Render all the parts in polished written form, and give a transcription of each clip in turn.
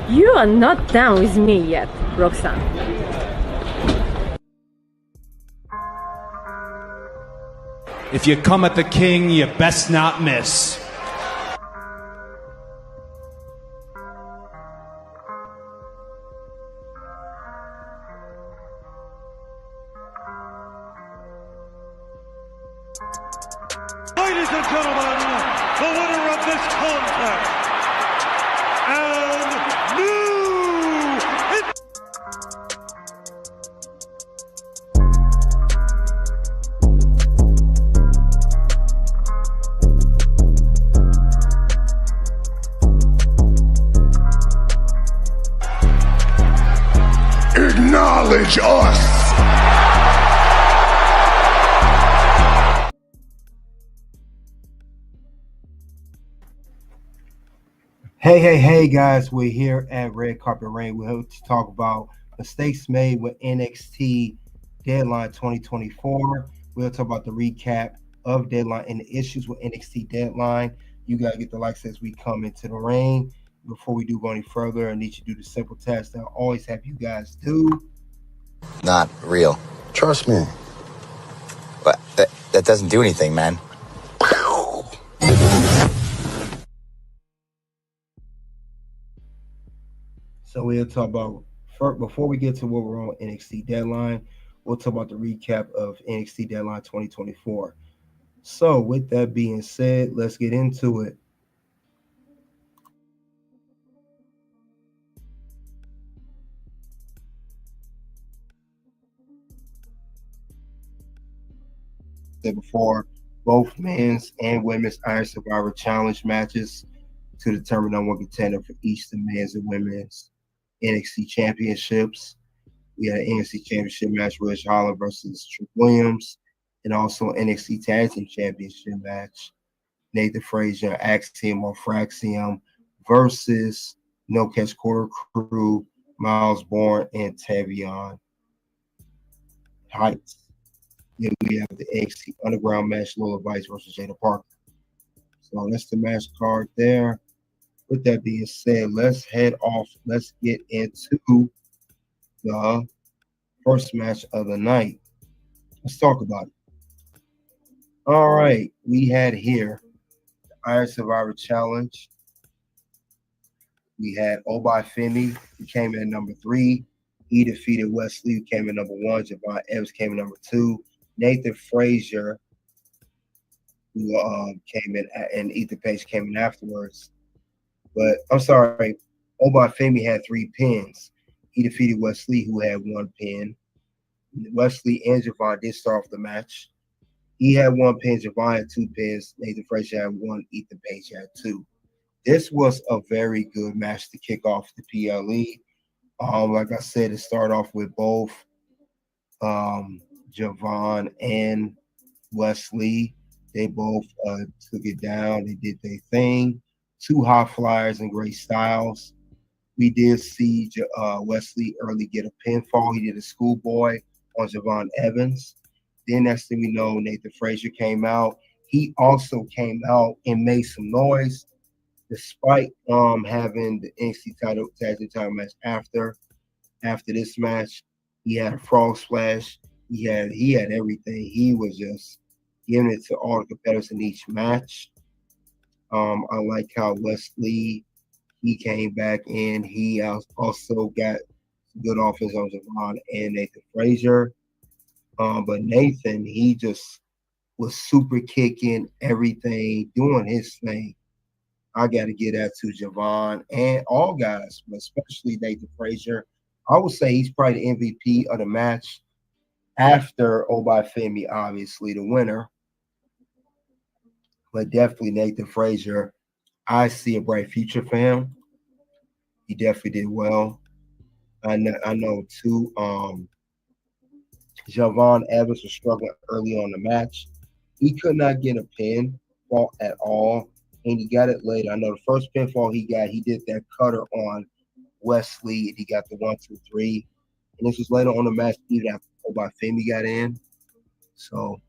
You are not done with me yet, Roxanne. If you come at the king, you best not miss. Ladies and gentlemen, the winner of this contest and Acknowledge us. Hey, guys, we're here at Red Carpet Rain. We're here to talk about mistakes made with NXT Deadline 2024. We'll talk about the recap of Deadline and the issues with NXT Deadline. You got to get the likes as we come into the rain. Before we do go any further, I need you to do the simple test that I always have you guys do. Not real. Trust me. But that doesn't do anything, man. So we'll talk about, before we get to what we're on NXT Deadline, we'll talk about the recap of NXT Deadline 2024. So with that being said, let's get into it. Before, both men's and women's Iron Survivor Challenge matches to determine number one contender for each the men's and women's NXT championships. We had an NXT championship match, Ridge Holland versus Trick Williams, and also an NXT Tag Team Championship match, Nathan Frazier, Axiom or Fraxium versus No Catch Quarter Crew, Miles Bourne, and Tavion Heights. Then we have the NXT Underground match, Lola Vice versus Jada Parker. So that's the match card there. With that being said, let's head off. Let's get into the first match of the night. Let's talk about it. All right, we had here the Iron Survivor Challenge. We had Obai Femi, who came in at number 3. He defeated Wesley, who came in number 1. Javon Evans came in number 2. Nathan Frazier, who came in, and Ethan Page came in afterwards. But I'm sorry, Obai Femi had 3 pins. He defeated Wesley, who had 1 pin. Wesley and Javon did start off the match. He had 1 pin, Javon had 2 pins, Nathan Frazier had 1, Ethan Page had 2. This was a very good match to kick off the PLE. Like I said, it started off with both Javon and Wesley. They both took it down. They did their thing. 2 high flyers and great styles. We did see Wesley early get a pinfall. He did a schoolboy on Javon Evans. Then next thing we know, Nathan Frazier came out. He also came out and made some noise, despite having the NXT title tag team title match after this match. He had a frog splash. He had everything. He was just giving it to all the competitors in each match. I like how Wesley, he came back in. He also got good offense on Javon and Nathan Frazier. But Nathan, he just was super kicking everything, doing his thing. I got to give that to Javon and all guys, but especially Nathan Frazier. I would say he's probably the MVP of the match after Obai Femi, obviously the winner. But definitely Nathan Frazier, I see a bright future for him. He definitely did well. I know too. Javon Evans was struggling early on the match. He could not get a pinfall at all, and he got it later. I know the first pinfall he got, he did that cutter on Wesley, and he got the 1, 2, 3. And this was later on the match, even after Obai Femi got in. So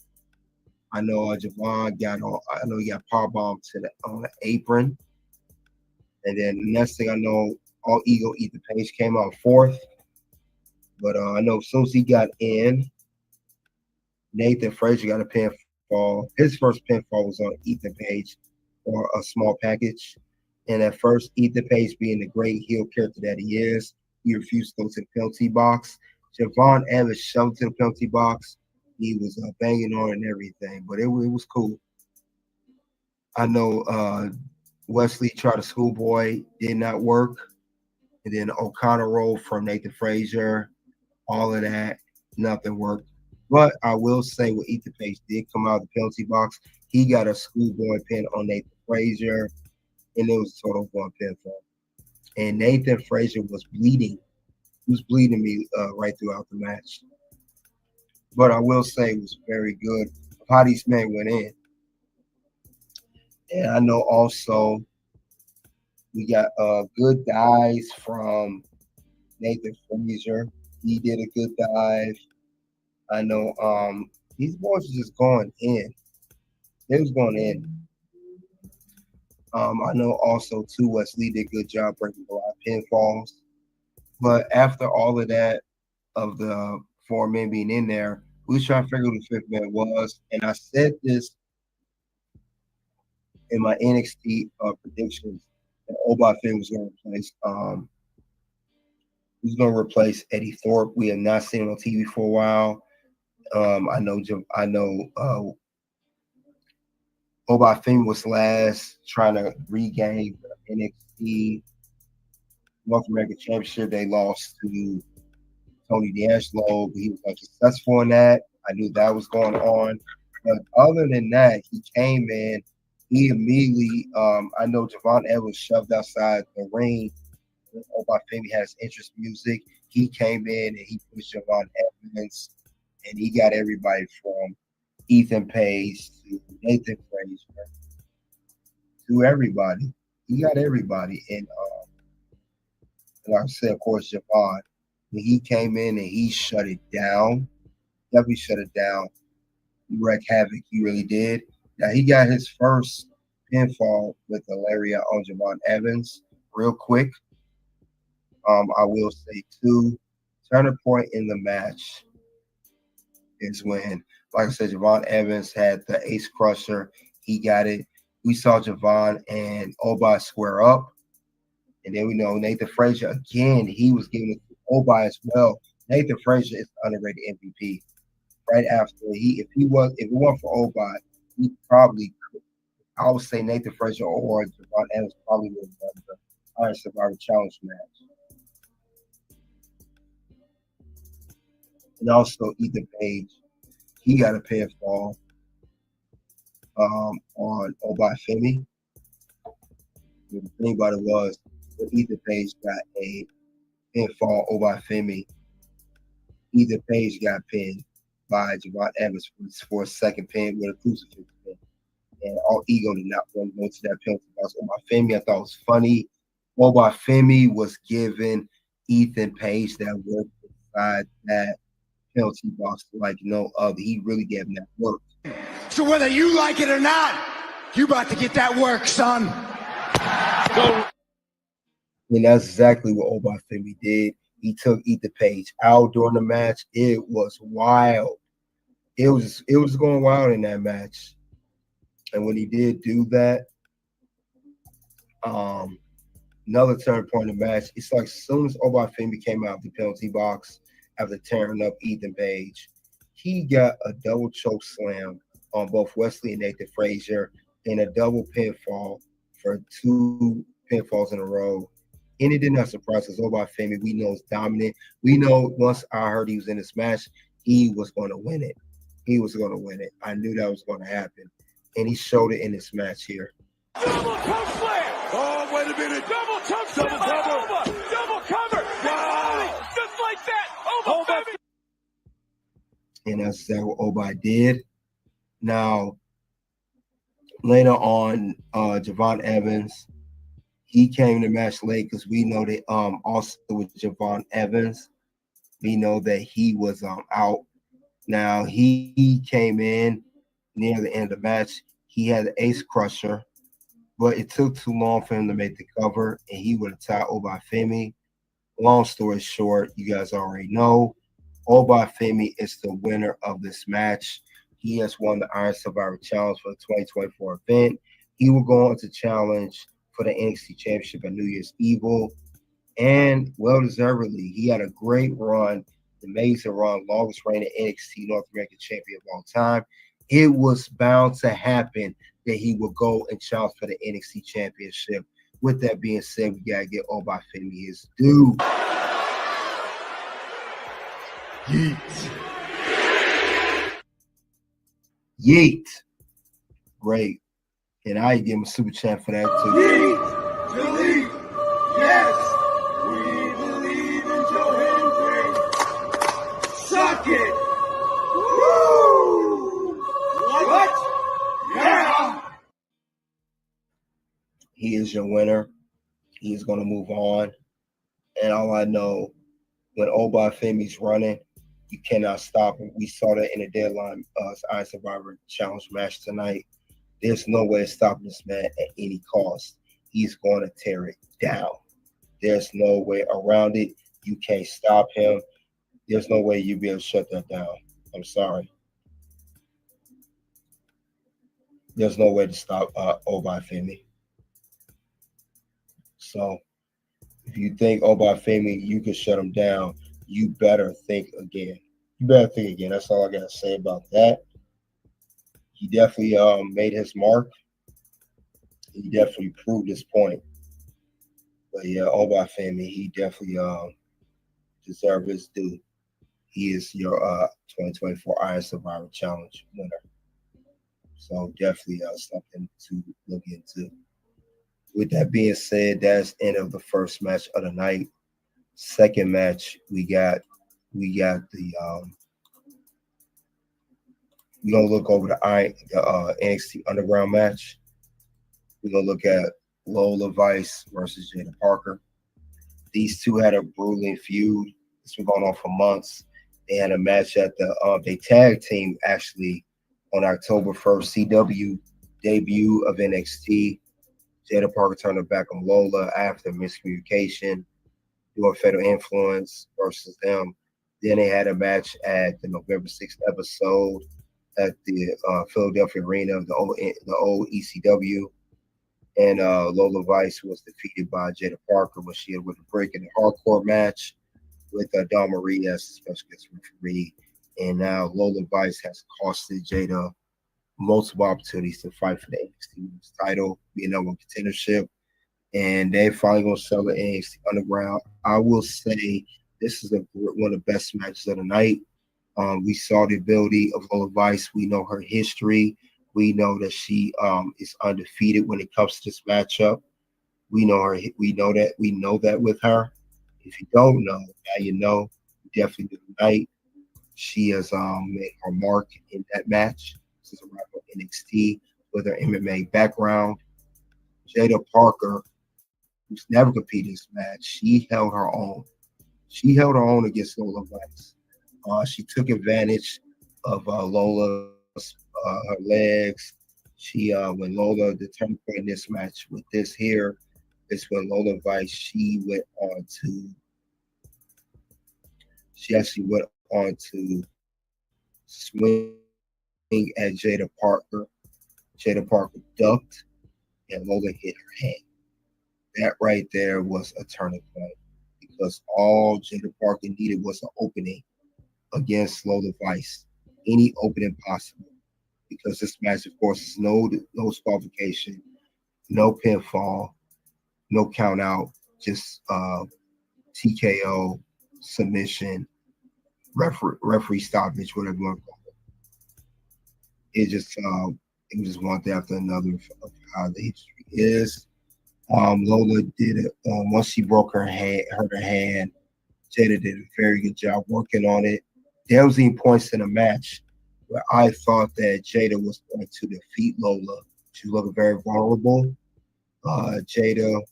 I know Javon got on. I know he got power bomb on the apron, and then the next thing I know, All Ego Ethan Page came out fourth. But I know as soon as he got in, Nathan Frazier got a pinfall. His first pinfall was on Ethan Page for a small package. And at first, Ethan Page, being the great heel character that he is, he refused to go to the penalty box. Javon Evans shoved to the penalty box. He was banging on and everything, but it was cool. I know Wesley tried a schoolboy, did not work. And then O'Connor roll from Nathan Frazier, all of that, nothing worked. But I will say what Ethan Page did come out of the penalty box, he got a schoolboy pin on Nathan Frazier, and it was a total one pinfall. And Nathan Frazier was bleeding. He was bleeding me right throughout the match. But I will say it was very good how these men went in. And I know also we got good dives from Nathan Frazier. He did a good dive. I know these boys were just going in. They was going in. I know also too Wesley did a good job breaking a lot of pinfalls. But after all of that, of the 4 men being in there, we was trying to figure who the 5th man was. And I said this in my NXT predictions that Oba Finn was going to replace Eddie Thorpe. We have not seen him on TV for a while. I know Oba Finn was last trying to regain the NXT North American Championship. They lost to Tony D'Angelo, but he was unsuccessful in that. I knew that was going on. But other than that, he came in. He immediately, I know Javon Evans shoved outside the ring. Oba Femi has interest music. He came in and he pushed Javon Evans, and he got everybody from Ethan Page to Nathan Frazier to everybody. He got everybody. And like I said, of course, Javon, when he came in and he shut it down, definitely shut it down. He wreaked havoc. He really did. Now, he got his first pinfall with a lariat on Javon Evans real quick. I will say, too, turning point in the match is when, like I said, Javon Evans had the ace crusher. He got it. We saw Javon and Oba square up. And then we know Nathan Frazier, again, he was giving it to Oba as well. Nathan Frazier is the underrated MVP. Right after if it weren't for Oba, he probably could. I would say Nathan Frazier or Javon Evans probably would have won the Iron Survivor Challenge match. And also Ethan Page, he got a pinfall on Oba Femi. The thing about it was, when Ethan Page got a pinfall Oba Femi, Ethan Page got pinned by Javon Evans for a second pin with a crucifix pin. And All Ego did not want to go to that penalty box. Oba Femi, I thought was funny. Oba Femi was giving Ethan Page that work inside that penalty box like no other. He really gave him that work. So whether you like it or not, you about to get that work, son. Go. And that's exactly what Oba Femi did. He took Ethan Page out during the match. It was wild. It was going wild in that match. And when he did do that, another turn point in the match, it's like as soon as Oba Femi came out of the penalty box after tearing up Ethan Page, he got a double choke slam on both Wesley and Nathan Frazier and a double pinfall for 2 pinfalls in a row. And it did not surprise us. Oba Femi, we know, is dominant. We know once I heard he was in this match, he was going to win it. He was going to win it. I knew that was going to happen. And he showed it in this match here. Double choke slam! Oh, wait a minute. Double choke slam! Double cover! Double cover! Wow. Just like that! Oba Femi! And that's exactly what Oba did. Now, later on, Javon Evans, he came to the match late because we know that also with Javon Evans, we know that he was out. Now, he came in near the end of the match. He had the ace crusher. but it took too long for him to make the cover, and he would have tied Obafemi. Long story short, you guys already know, Obafemi is the winner of this match. He has won the Iron Survivor Challenge for the 2024 event. He will go on to challenge for the NXT Championship at New Year's Evil, and well-deservedly, he had a great run, amazing run, longest reigning NXT North American champion of all time. It was bound to happen that he would go and challenge for the NXT Championship. With that being said, we gotta get Obafemi his due. Yeet. Yeet. Great. And I give him a super chat for that too. Yeet. Delete. Yes. We believe in Joe Hendry. Suck it. Woo. What? Yeah. He is your winner. He is going to move on. And all I know, when Obafemi's running, you cannot stop him. We saw that in the Deadline Iron Survivor Challenge match tonight. There's no way to stop this man at any cost. He's going to tear it down. There's no way around it. You can't stop him. There's no way you'll be able to shut that down. I'm sorry. There's no way to stop Obafemi. So if you think Obafemi, you can shut him down, you better think again. You better think again. That's all I got to say about that. He definitely made his mark. He definitely proved his point. But yeah, Obafemi, he definitely deserves his due. He is your 2024 Iron Survivor Challenge winner. So definitely something to look into. With that being said, that's the end of the first match of the night. Second match, we got the we're gonna look over the NXT Underground match. We're gonna look at Lola Vice versus Jada Parker. These two had a grueling feud. It's been going on for months. They had a match at the they tag team actually on October 1st, CW debut of NXT. Jada Parker turned her back on Lola after miscommunication, doing Fatal Influence versus them. Then they had a match at the November 6th episode at the Philadelphia Arena of the old ECW. And Lola Vice was defeated by Jada Parker when she had with a break in the hardcore match with Dawn Marie as special guest referee. And now Lola Vice has costed Jada multiple opportunities to fight for the NXT title, be number one contendership, and they're finally going to sell the NXT Underground. I will say this is one of the best matches of the night. We saw the ability of Lola Vice. We know her history. We know that she is undefeated when it comes to this matchup. We know her. We know that with her. If you don't know, now you know. Definitely do tonight. She has made her mark in that match. This is a rival NXT with her MMA background. Jada Parker, who's never competed in this match, she held her own. She held her own against Lola Vice. She took advantage of Lola's her legs. She when Lola, the turning point in this match with this here is when Lola Vice she actually went on to swing at Jada Parker. Jada Parker ducked and Lola hit her hand. That right there was a turning point because all Jada Parker needed was an opening against Lola Vice. Any opening possible. Because this match, of course, is no disqualification, no pinfall, no count out, just TKO, submission, referee stoppage, whatever you want to call it. It just one thing after another of how the history is. Lola did it once she broke her hand. Jada did a very good job working on it. There was even points in the match where I thought that Jada was going to defeat Lola. She looked very vulnerable. Jada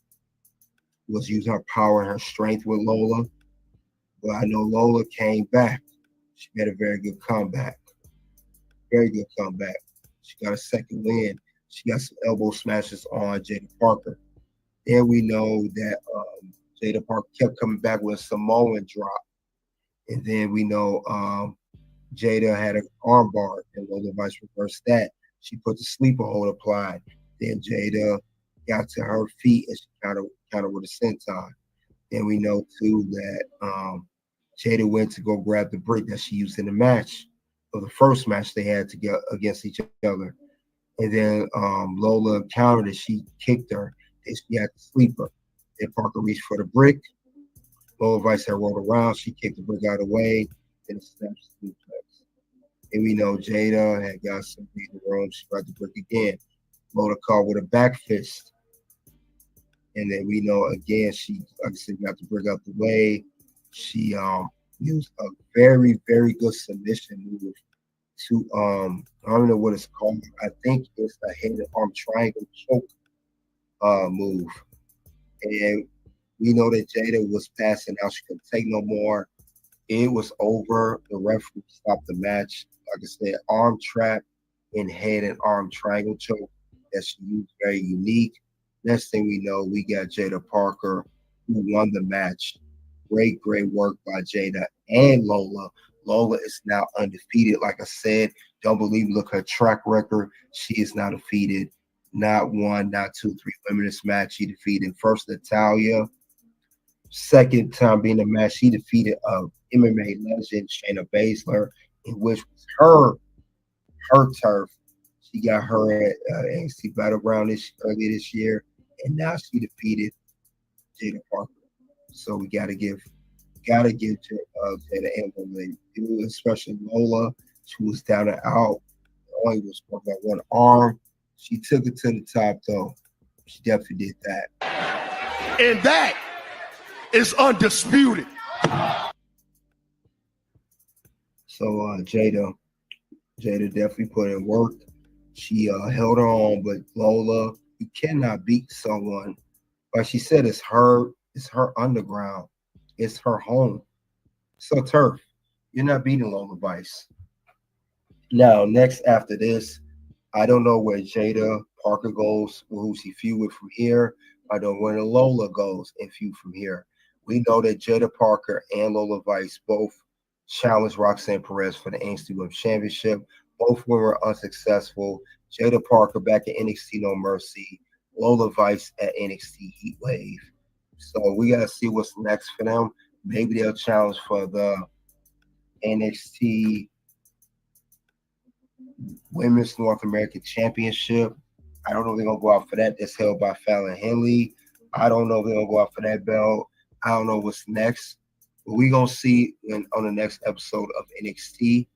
was using her power and her strength with Lola. But I know Lola came back. She made a very good comeback. Very good comeback. She got a second win. She got some elbow smashes on Jada Parker. Then we know that Jada Parker kept coming back with a Samoan drop. And then we know Jada had an arm bar, and Lola Vice reversed that. She put the sleeper hold applied. Then Jada got to her feet and she countered with a senton. Then we know too that Jada went to go grab the brick that she used in the match, or the first match they had to get against each other. And then Lola countered it. She kicked her. Then she had the sleeper. Then Parker reached for the brick. Lola Vice had rolled around. She kicked the brick out of the way. Then snapped the suplex. And we know Jada had got some beat in the room. She got the brick again. Lola caught with a back fist. And then we know again, she, like I said, got the brick out the way. She used a very, very good submission move to I don't know what it's called. I think it's a head and arm triangle choke move. And we know that Jada was passing out. She couldn't take no more. It was over. The referee stopped the match. Like I said, arm trap and head and arm triangle choke that she used, very unique. Next thing we know, we got Jada Parker, who won the match. Great, great work by Jada and Lola. Lola is now undefeated. Like I said, don't believe, look her track record. She is now defeated. Not one, not two, three women in this match. She defeated first Natalia. Second time being a match, she defeated MMA legend Shayna Baszler, in which was her turf. She got her at NXT Battleground earlier this year, and now she defeated Jada Parker. So we gotta give Jada and Lola, especially Lola. She was down and out. Only was working on one arm. She took it to the top, though. She definitely did that. And that is undisputed. So Jada definitely put in work. She held on, but Lola, you cannot beat someone. Like she said, it's her underground. It's her home. So turf. You're not beating Lola Vice. Now, next after this, I don't know where Jada Parker goes, who she feud with from here. I don't know where Lola goes and feud from here. We know that Jada Parker and Lola Vice both challenged Roxanne Perez for the NXT Women's Championship. Both were unsuccessful. Jada Parker back at NXT No Mercy. Lola Vice at NXT Heat Wave. So we got to see what's next for them. Maybe they'll challenge for the NXT Women's North American Championship. I don't know if they're going to go out for that. That's held by Fallon Henley. I don't know if they're going to go out for that belt. I don't know what's next. But we're going to see on the next episode of NXT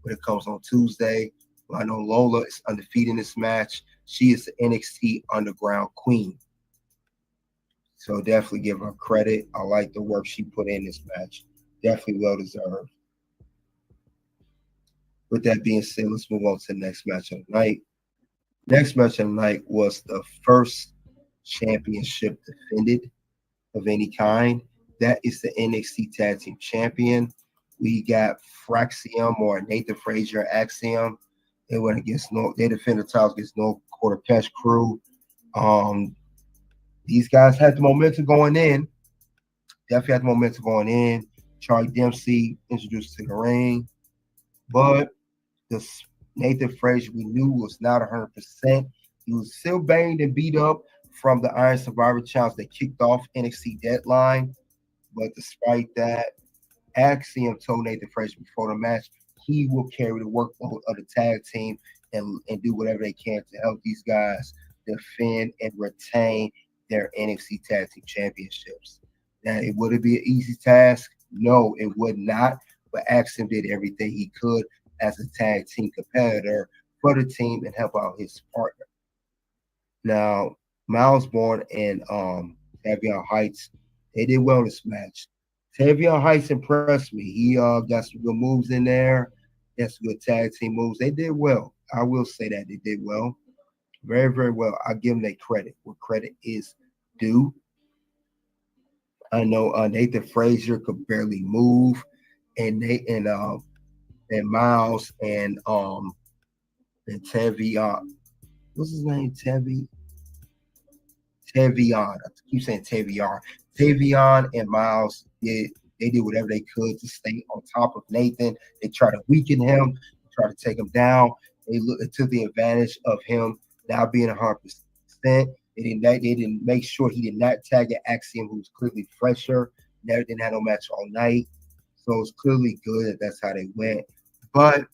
when it comes on Tuesday. Well, I know Lola is undefeated in this match. She is the NXT Underground Queen. So definitely give her credit. I like the work she put in this match. Definitely well deserved. With that being said, let's move on to the next match of the night. Next match of the night was the first championship defended of any kind. That is the NXT Tag Team Champion. We got Fraxium, or Nathan Frazier Axiom. They went against they defended the titles against No Quarter Cash Crew. These guys had the momentum going in. Definitely had the momentum going in. Charlie Dempsey introduced to the ring. But this Nathan Frazier we knew was not 100%. He was still banged and beat up from the Iron Survivor Challenge that kicked off NXT Deadline. But despite that, Axiom told Nathan Frazier before the match he will carry the workload of the tag team and do whatever they can to help these guys defend and retain their NXT Tag Team Championships. Now, would it be an easy task? No, it would not. But Axiom did everything he could as a tag team competitor for the team and help out his partner. Now, Miles Bourne and Tavion Heights, they did well in this match. Tavion Heights impressed me. He got some good moves in there. Got some good tag team moves. They did well. I will say that they did well. Very, very well. I give them their credit where credit is due. I know Nathan Frazier could barely move, and Miles and Tavion what's his name? Tavion. I keep saying Tavion. Tavion and Miles did whatever they could to stay on top of Nathan. They tried to weaken him, try to take him down. They took the advantage of him now being 100%. They didn't make sure he did not tag at Axiom, who was clearly fresher. Never didn't have no match all night. So it's clearly good that that's how they went. But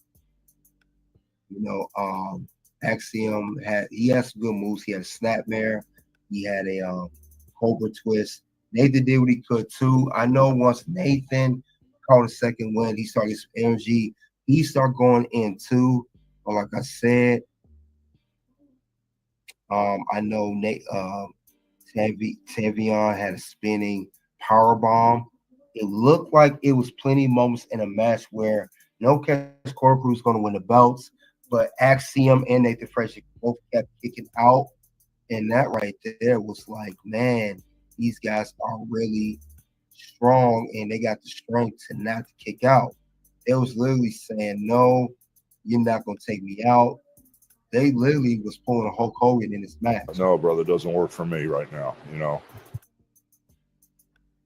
Axiom had some good moves. He had a snapmare. He had a cobra twist. Nathan did what he could too. I know once Nathan caught a second win, he started some energy. He started going in too. But like I said, I know Tavion had a spinning power bomb. It looked like it was plenty of moments in a match where no catch Core Crew was going to win the belts, but Axiom and Nathan Frazier both kept kicking out. And that right there was like, man, these guys are really strong and they got the strength to not to kick out. They was literally saying, no, you're not going to take me out. They literally was pulling a Hulk Hogan in this match. No, brother, it doesn't work for me right now,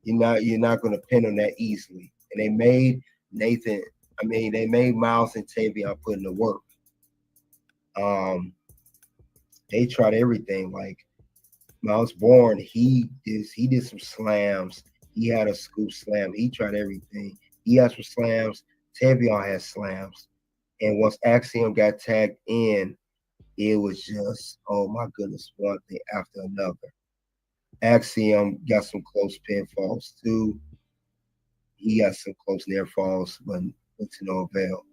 You're not going to pin on that easily. And they made they made Miles and Tavion put in the work. They tried everything. Like Miles Bourne, he did some slams. He had a scoop slam. He tried everything. He had some slams. Tavion had slams. And once Axiom got tagged in, it was just, oh my goodness, one thing after another. Axiom got some close pinfalls too. He got some close near falls, but to no avail.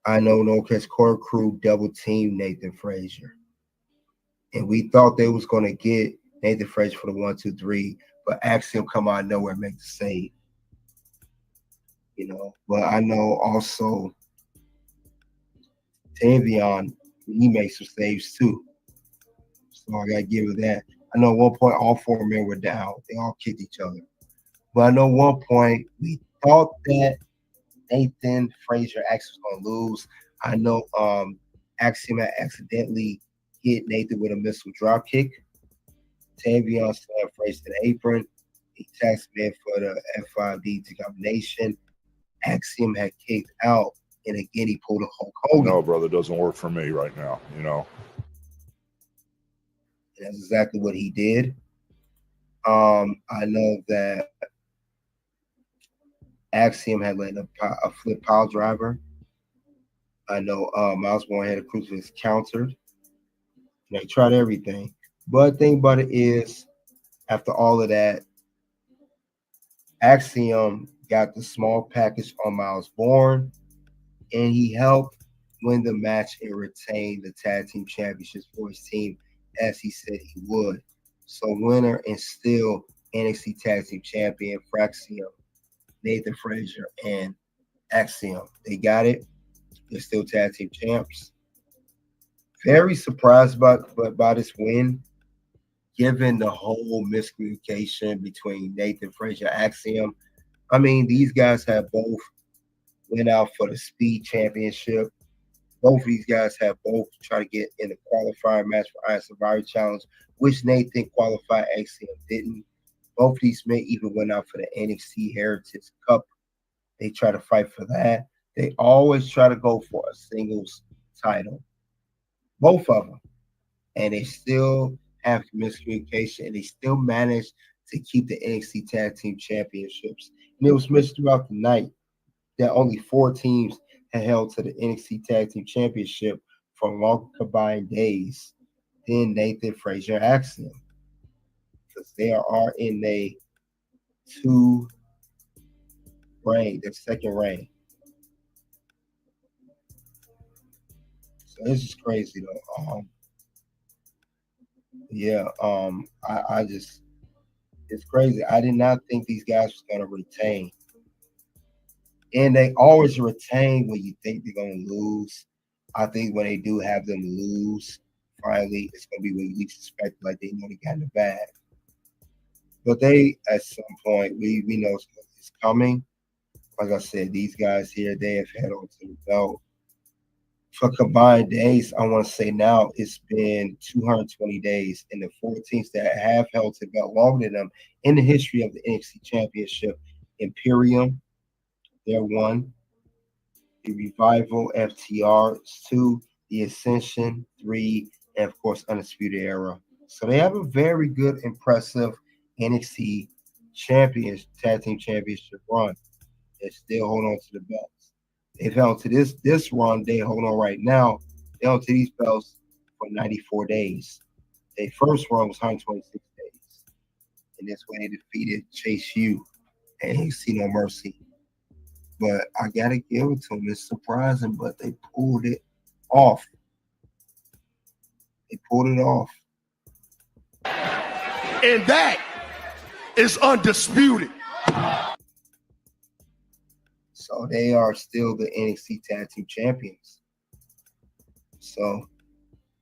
I know No Catch Core Crew double teamed Nathan Frazier. And we thought they was going to get Nathan Frazier for the 1, 2, 3, but Axiom come out of nowhere and make the save. But I know also Tavion, he made some saves too. So I got to give it that. I know at one point all four men were down. They all kicked each other. But I know at one point we thought that Nathan Frazier actually was going to lose. I know Axiom had accidentally hit Nathan with a missile drop kick. Tavion slammed Frazier to the apron. He taxed him for the F5D combination. Axiom had kicked out, and again he pulled a Hulk Hogan. No, brother, it doesn't work for me right now, And that's exactly what he did. I know that Axiom had let a flip pile driver. I know Miles Bourne had a crucifix countered. And they tried everything. But the thing about it is, after all of that, Axiom got the small package on Miles Bourne, and he helped win the match and retain the tag team championships for his team, as he said he would. So winner and still NXT tag team champion for Axiom, Nathan Frazier and Axiom. They got it. They're still tag team champs. Very surprised by this win, given the whole miscommunication between Nathan Frazier and Axiom. I mean, these guys have both went out for the Speed Championship. Both of these guys have both tried to get in the qualifying match for Iron Survivor Challenge, which Nathan qualified, Axiom didn't. Both of these men even went out for the NXT Heritage Cup. They try to fight for that. They always try to go for a singles title. Both of them. And they still have miscommunication, and they still manage to keep the NXT Tag Team Championships. And it was mentioned throughout the night that only 4 teams had held to the NXT Tag Team Championship for longer combined days than Nathan Frazier and Axiom, because they are in a their second reign. So this is crazy though. I just, it's crazy. I did not think these guys was gonna retain. And they always retain when you think they're gonna lose. I think when they do have them lose, finally, it's gonna be when you least expect, like they know they got in the bag. But they, at some point, we know it's coming. Like I said, these guys here, they have held on to the belt For combined days, I want to say now it's been 220 days, and the 4 teams that have held the belt longer than them in the history of the NXT Championship: Imperium, they're 1; the Revival, FTR, 2; the Ascension, 3; and of course Undisputed Era. So they have a very good, impressive NXT Tag Team Championship run. They still hold on to the belts. They've held to this run. They hold on right now. They held to these belts for 94 days. Their first run was 126 days. And this way they defeated Chase U and See No Mercy. But I gotta give it to them. It's surprising, but they pulled it off. They pulled it off. And that is undisputed. So they are still the NXT Tag Team Champions. So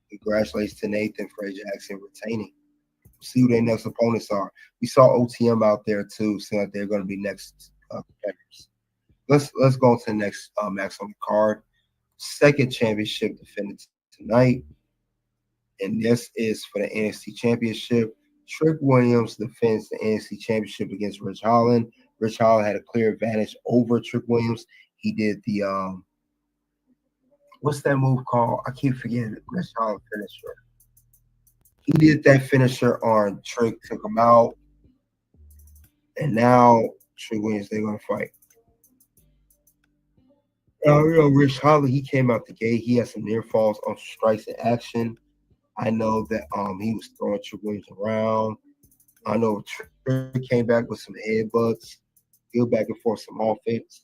congratulations to Nathan Fred Jackson retaining. See who their next opponents are. We saw OTM out there too, so that they're going to be next competitors. Let's go to the next match on the card. Second championship defended tonight, and this is for the NXT Championship. Trick Williams defends the NXT Championship against Rich Holland. Rich Holland had a clear advantage over Trick Williams. He did the what's that move called? I keep forgetting it. Rich Holland finisher. He did that finisher on Trick, took him out, and now Trick Williams, they're gonna fight. Rich Holland, he came out the gate. He had some near falls on strikes in action. I know that he was throwing Trick Williams around. I know Trick came back with some headbutts, go back and forth some offense.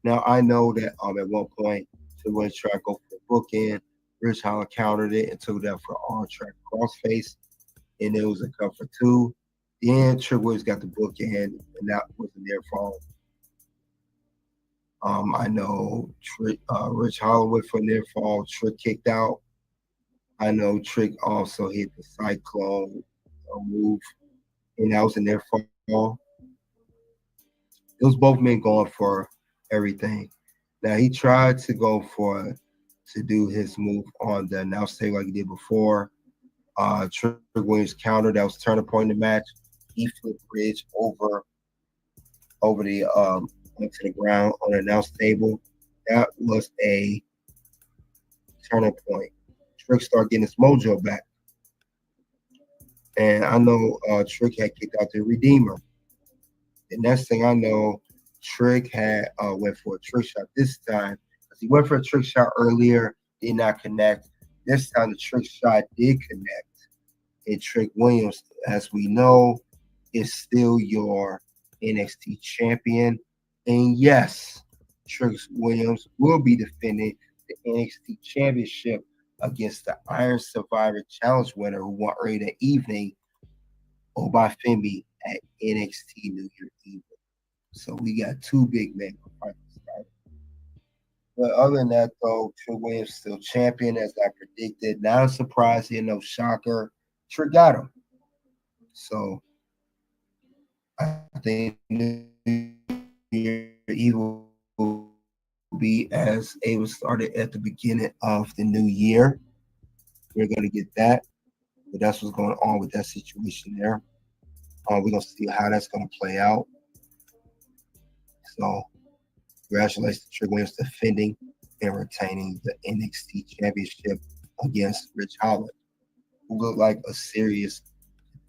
Now I know that at one point Trick Williams tried to go for the bookend. Rich Holland countered it and took that for arm track crossface, and it was a cut for 2. Then Trick Williams got the bookend, and that was a near fall. I know Rich Holland went for a near fall. Trick kicked out. I know Trick also hit the Cyclone move, and that was a near fall. It was both men going for everything. Now he tried to go to do his move on the announce table like he did before. Trick Williams countered. That was turning point in the match. He flipped Ridge over the onto the ground on the announce table. That was a turning point. Trick started getting his mojo back. And I know Trick had kicked out the Redeemer. The next thing I know, Trick had went for a trick shot this time. He went for a trick shot earlier, did not connect. This time the trick shot did connect. And Trick Williams, as we know, is still your NXT champion. And yes, Trick Williams will be defending the NXT championship against the Iron Survivor Challenge winner who won early that evening, Obafemi, at NXT New Year's Eve. So we got 2 big men for fighting. But other than that, though, Trick Williams still champion as I predicted. Not a surprise here, no shocker. Trick got him. So I think New Year Eve will be as Ava started at the beginning of the new year. We're going to get that. But that's what's going on with that situation there. We're going to see how that's going to play out. So congratulations to Trick Williams defending and retaining the NXT Championship against Rich Holland, who looked like a serious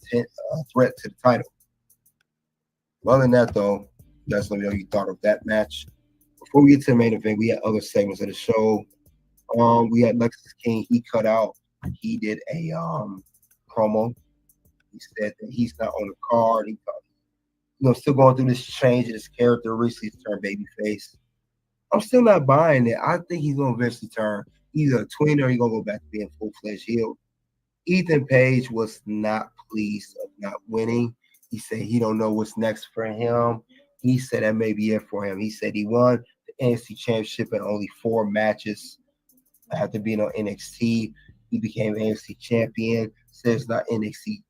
threat to the title. Other than that, though, you guys let me know what you thought of that match. Before we get to the main event, we had other segments of the show. We had Lexus King. He cut out. He did a promo. He said that he's not on the card. He thought, still going through this change in his character. Recently turned babyface. I'm still not buying it. I think he's going to eventually turn either a tweener or he's going to go back to being full-fledged heel. Ethan Page was not pleased of not winning. He said he don't know what's next for him. He said that may be it for him. He said he won the NXT Championship in only 4 matches after being on NXT. He became NXT champion. Says not NXT.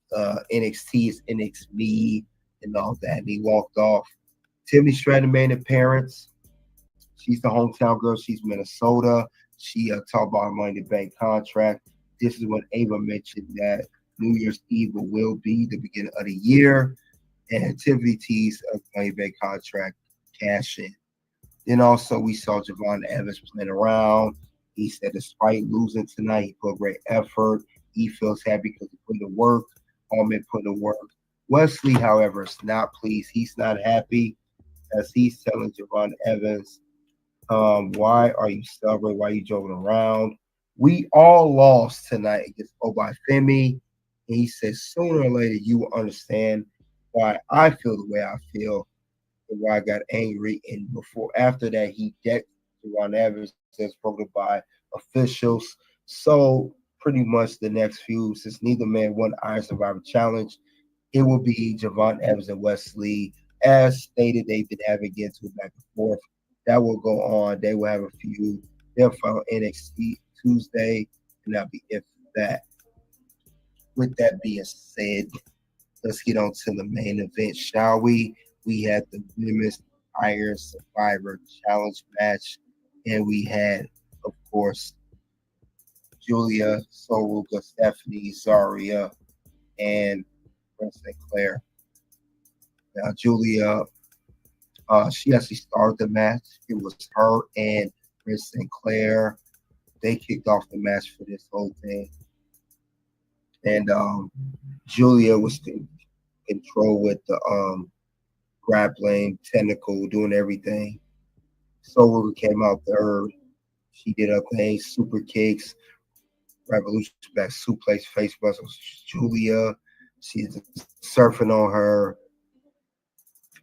NXT is NXT and all that. And he walked off. Tiffany Stratton made an appearance. She's the hometown girl. She's Minnesota. She talked about her Money in the Bank contract. This is when Ava mentioned that New Year's Eve will be the beginning of the year, and Tiffany teased a Money in the Bank contract cash in. Then also we saw Javon Evans playing around. He said despite losing tonight, he put great effort. He feels happy because he put in the work. All men put in the work. Wesley, however, is not pleased. He's not happy as he's telling Javon Evans, why are you stubborn? Why are you joking around? We all lost tonight against Obafemi. And he says sooner or later you will understand why I feel the way I feel and why I got angry. And after that, he decked Javon Evans as voted by officials. So pretty much the next few, since neither man won Iron Survivor Challenge, it will be Javon Evans and Wesley. As stated, they've been having get to back and forth. That will go on. They will have a few. They'll follow NXT Tuesday, and that'll be it for that. With that being said, let's get on to the main event, shall we? We had the Women's Iron Survivor Challenge match, and we had, of course, Julia, Soruka, Stephanie, Zaria, and Sinclair. Now, Julia, she actually started the match. It was her and Chris Sinclair. They kicked off the match for this whole thing. And Julia was in control with the grappling, technical, doing everything. Soruka came out third. She did her thing, super kicks, revolution back suplex, face bustle. Julia, she's surfing on her.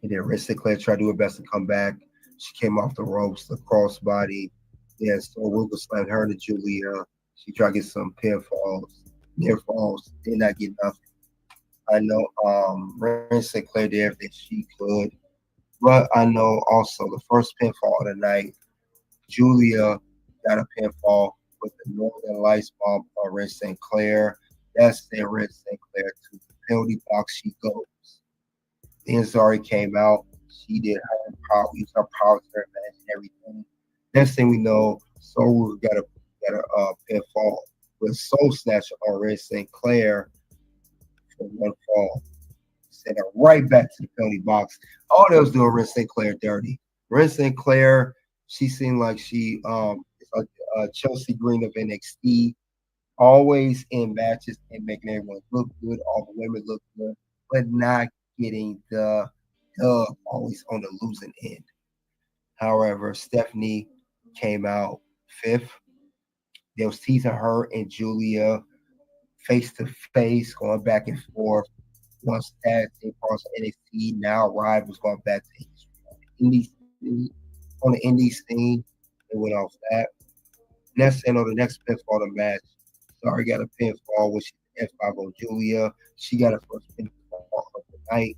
And then Rick Sinclair tried to do her best to come back. She came off the ropes, the crossbody. Yeah, so Ruka slammed her to Julia. She tried to get some pinfalls, near falls, did not get nothing. I know Rick Sinclair did everything she could. But I know also the first pinfall of the night, Julia got a pinfall with the Northern Lights bomb on Rick Sinclair. That's the Rick Sinclair to the penalty box she goes. Then Zari came out. She did her power, used her power to her match and everything. Next thing we know, Soul got a pinfall with Soul Snatcher on Red Sinclair for one fall. Sent her right back to the penalty box. All they was doing Red Sinclair dirty. Red Sinclair, she seemed like she is like Chelsea Green of NXT, always in matches and making everyone look good. All the women look good, but not getting the dub, always on the losing end. However, Stephanie came out fifth. They was teasing her and Julia face to face, going back and forth. Once that they crossed NXT, now Ride was going back to Indies on the Indies scene. They went off that. Next thing on the next pinfall of the match, Sorry got a pinfall, which is F5 on Julia. She got her first pinfall of the night.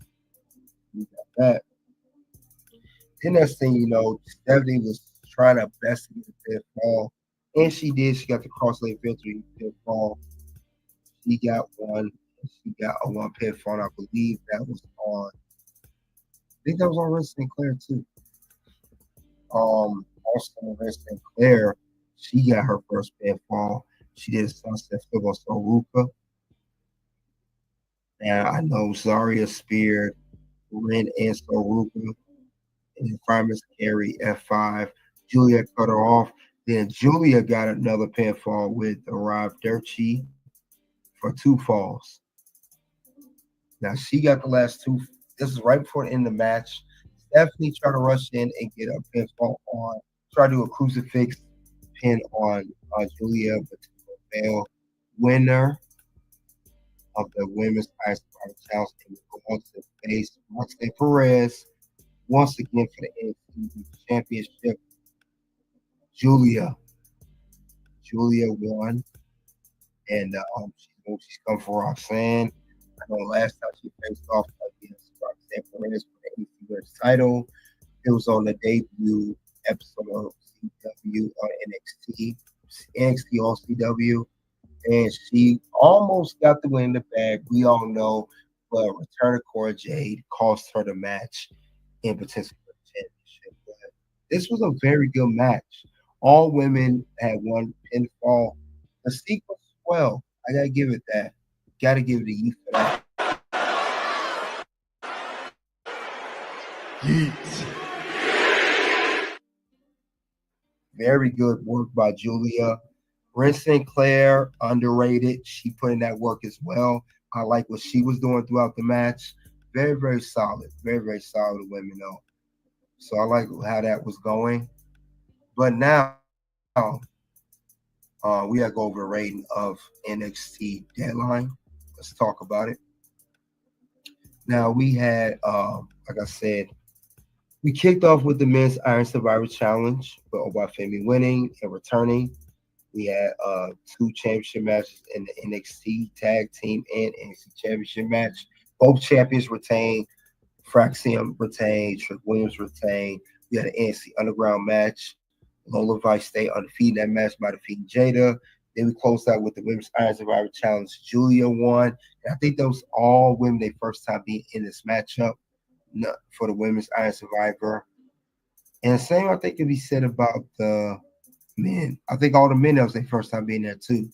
We got that. Then next thing you know, Stephanie was trying her best to get a pinfall. And she did. She got the cross-leg victory pinfall. She got one. She got a one pinfall. And I believe that was on. I think that was on Red Sinclair too. Also on Red Sinclair, she got her first pinfall. She did a sunset flip on Soruka. And I know Zaria speared Ren and Soruka. And the fireman's carry F5. Julia cut her off. Then Julia got another pinfall with Arrive Dirty for two falls. Now she got the last two. This is right before the end of the match. Stephanie tried to rush in and get a pinfall on. Try to do a crucifix pin on Julia, but fail. Winner of the Women's Iron Survivor Challenge and going to face Roxanne Perez once again for the NXT Championship. Julia won, and she's come for Roxanne. I know last time she faced off against Roxanne Perez for the NXT title. It was on the debut episode of CW on NXT on CW, and she almost got the win in the bag. We all know, but Return of Cora Jade cost her the match and potentially the championship. But this was a very good match. All women had one pinfall. The sequence, well, I gotta give it that. Gotta give it to you for that. Very good work by Julia. Ren Sinclair, underrated. She put in that work as well. I like what she was doing throughout the match. Very, very solid. Very, very solid women, though. So I like how that was going. But now, we got to go over the rating of NXT Deadline. Let's talk about it. Now, we had, like I said, we kicked off with the Men's Iron Survivor Challenge with Obafemi winning and returning. We had 2 championship matches in the NXT Tag Team and NXT Championship match. Both champions retained. Fraxium retained. Trick Williams retained. We had an NXT Underground match. Lola Vice stayed undefeated in that match by defeating Jada. Then we closed out with the Women's Iron Survivor Challenge. Julia won. And I think those all women, their first time being in this matchup for the Women's Iron Survivor. And the same, I think, can be said about the men. I think all the men, that was their first time being there too.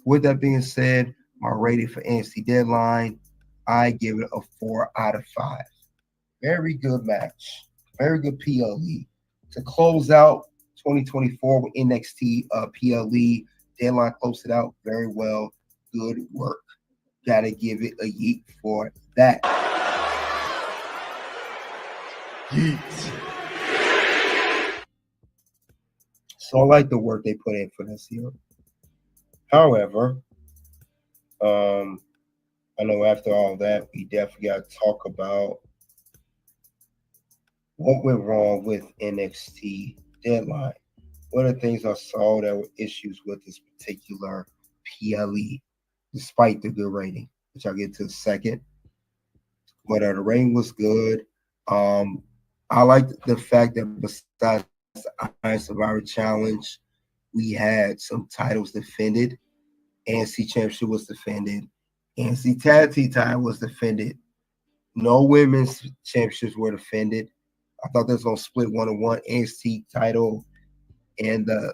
With that being said, my rating for NXT Deadline, I give it a 4 out of 5. Very good match. Very good PLE. To close out 2024 with NXT PLE, Deadline closed it out very well. Good work. Gotta give it a yeet for that. Yeet. So I like the work they put in for this year. However, I know after all that, we definitely got to talk about what went wrong with NXT Deadline. One of the things I saw that were issues with this particular PLE, despite the good rating, which I'll get to in a second. But the rating was good. I like the fact that besides the Iron Survivor Challenge, we had some titles defended. NXT Championship was defended. NXT Tag Team title was defended. No women's championships were defended. I thought they was going to split 1-on-1 NXT title and the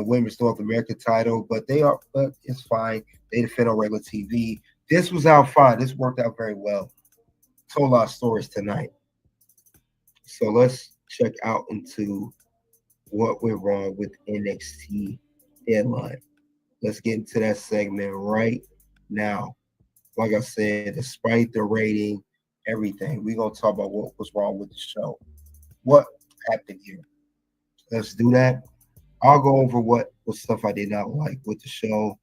women's North American title, but it's fine. They defend on regular TV. This was out fine. This worked out very well. Told a lot of stories tonight. So let's check out into what went wrong with NXT Deadline. Let's get into that segment right now. Like I said, despite the rating, everything, we're going to talk about what was wrong with the show. What happened here? Let's do that. I'll go over what stuff I did not like with the show.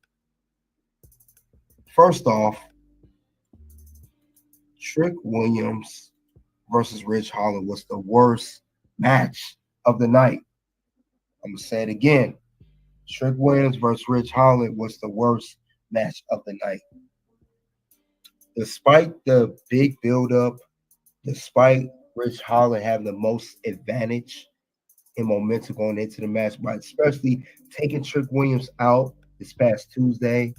First off, Trick Williams versus Ridge Holland was the worst match of the night. I'm going to say it again. Trick Williams versus Ridge Holland was the worst match of the night. Despite the big buildup, despite Ridge Holland having the most advantage in momentum going into the match, but especially taking Trick Williams out this past Tuesday,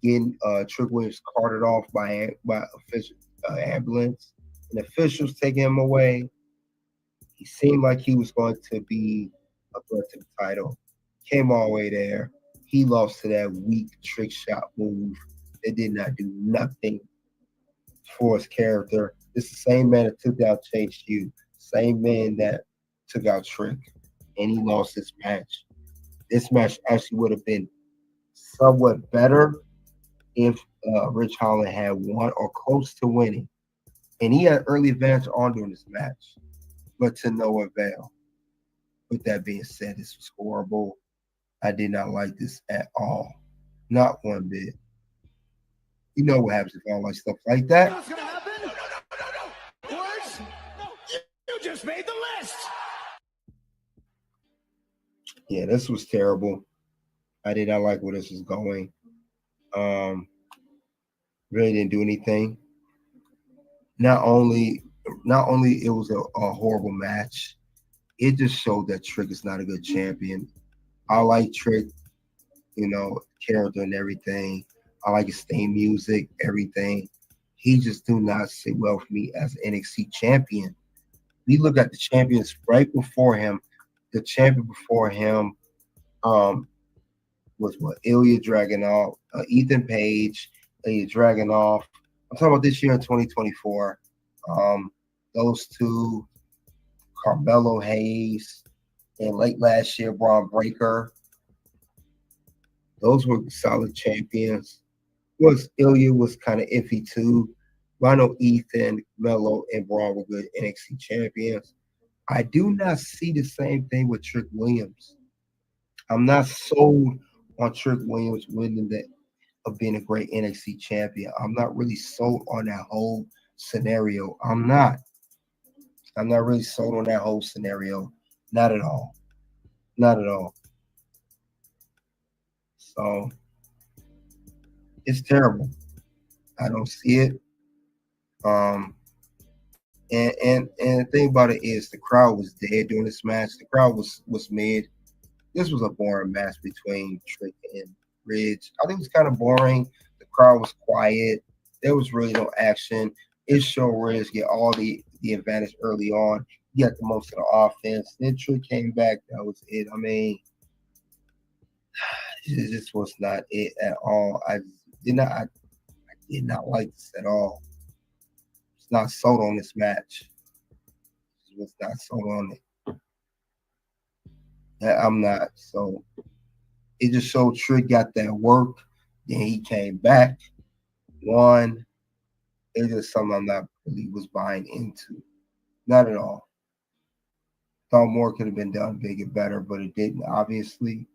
getting Trick Williams carted off by official ambulance, and officials taking him away. He seemed like he was going to be a threat to the title. Came all the way there. He lost to that weak trick shot move that did not do nothing for his character. It's the same man that took out Chase U, same man that took out Trick, and he lost this match. This match actually would have been somewhat better if Ridge Holland had won or close to winning. And he had early advantage on during this match, but to no avail. With that being said, this was horrible. I did not like this at all. Not one bit. You know what happens if I don't like stuff like that. What's going to happen? No. Words? No. You just made the list. Yeah, this was terrible. I did not like where this was going. Really didn't do anything. Not only it was a horrible match, it just showed that Trick is not a good champion. I like Trick, character and everything. I like his theme music, everything. He just do not sit well for me as an NXT champion. We look at the champions right before him. The champion before him Was what Ilya Dragunov, Ethan Page, Ilya Dragunov. I'm talking about this year in 2024. Those two, Carmelo Hayes, and late last year, Braun Breaker. Those were solid champions. Ilya was kind of iffy too. But I know Ethan, Melo, and Braun were good NXT champions. I do not see the same thing with Trick Williams. I'm not sold on Trick Williams winning that of being a great NXT champion. I'm not really sold on that whole scenario. I'm not really sold on that whole scenario. Not at all. Not at all. So it's terrible. I don't see it. And the thing about it is the crowd was dead during this match. The crowd was mid. This was a boring match between Trick and Ridge. I think it was kind of boring. The crowd was quiet. There was really no action. It showed Ridge get all the advantage early on. He got the most of the offense. Then Trick came back. That was it. I mean, this was not it at all. I did not like this at all. It's not sold on this match. It was not sold on it. I'm not. So it just showed Trick got that work. Then he came back, won. It's just something I'm not really was buying into. Not at all. Thought more could have been done bigger, better, but it didn't, obviously.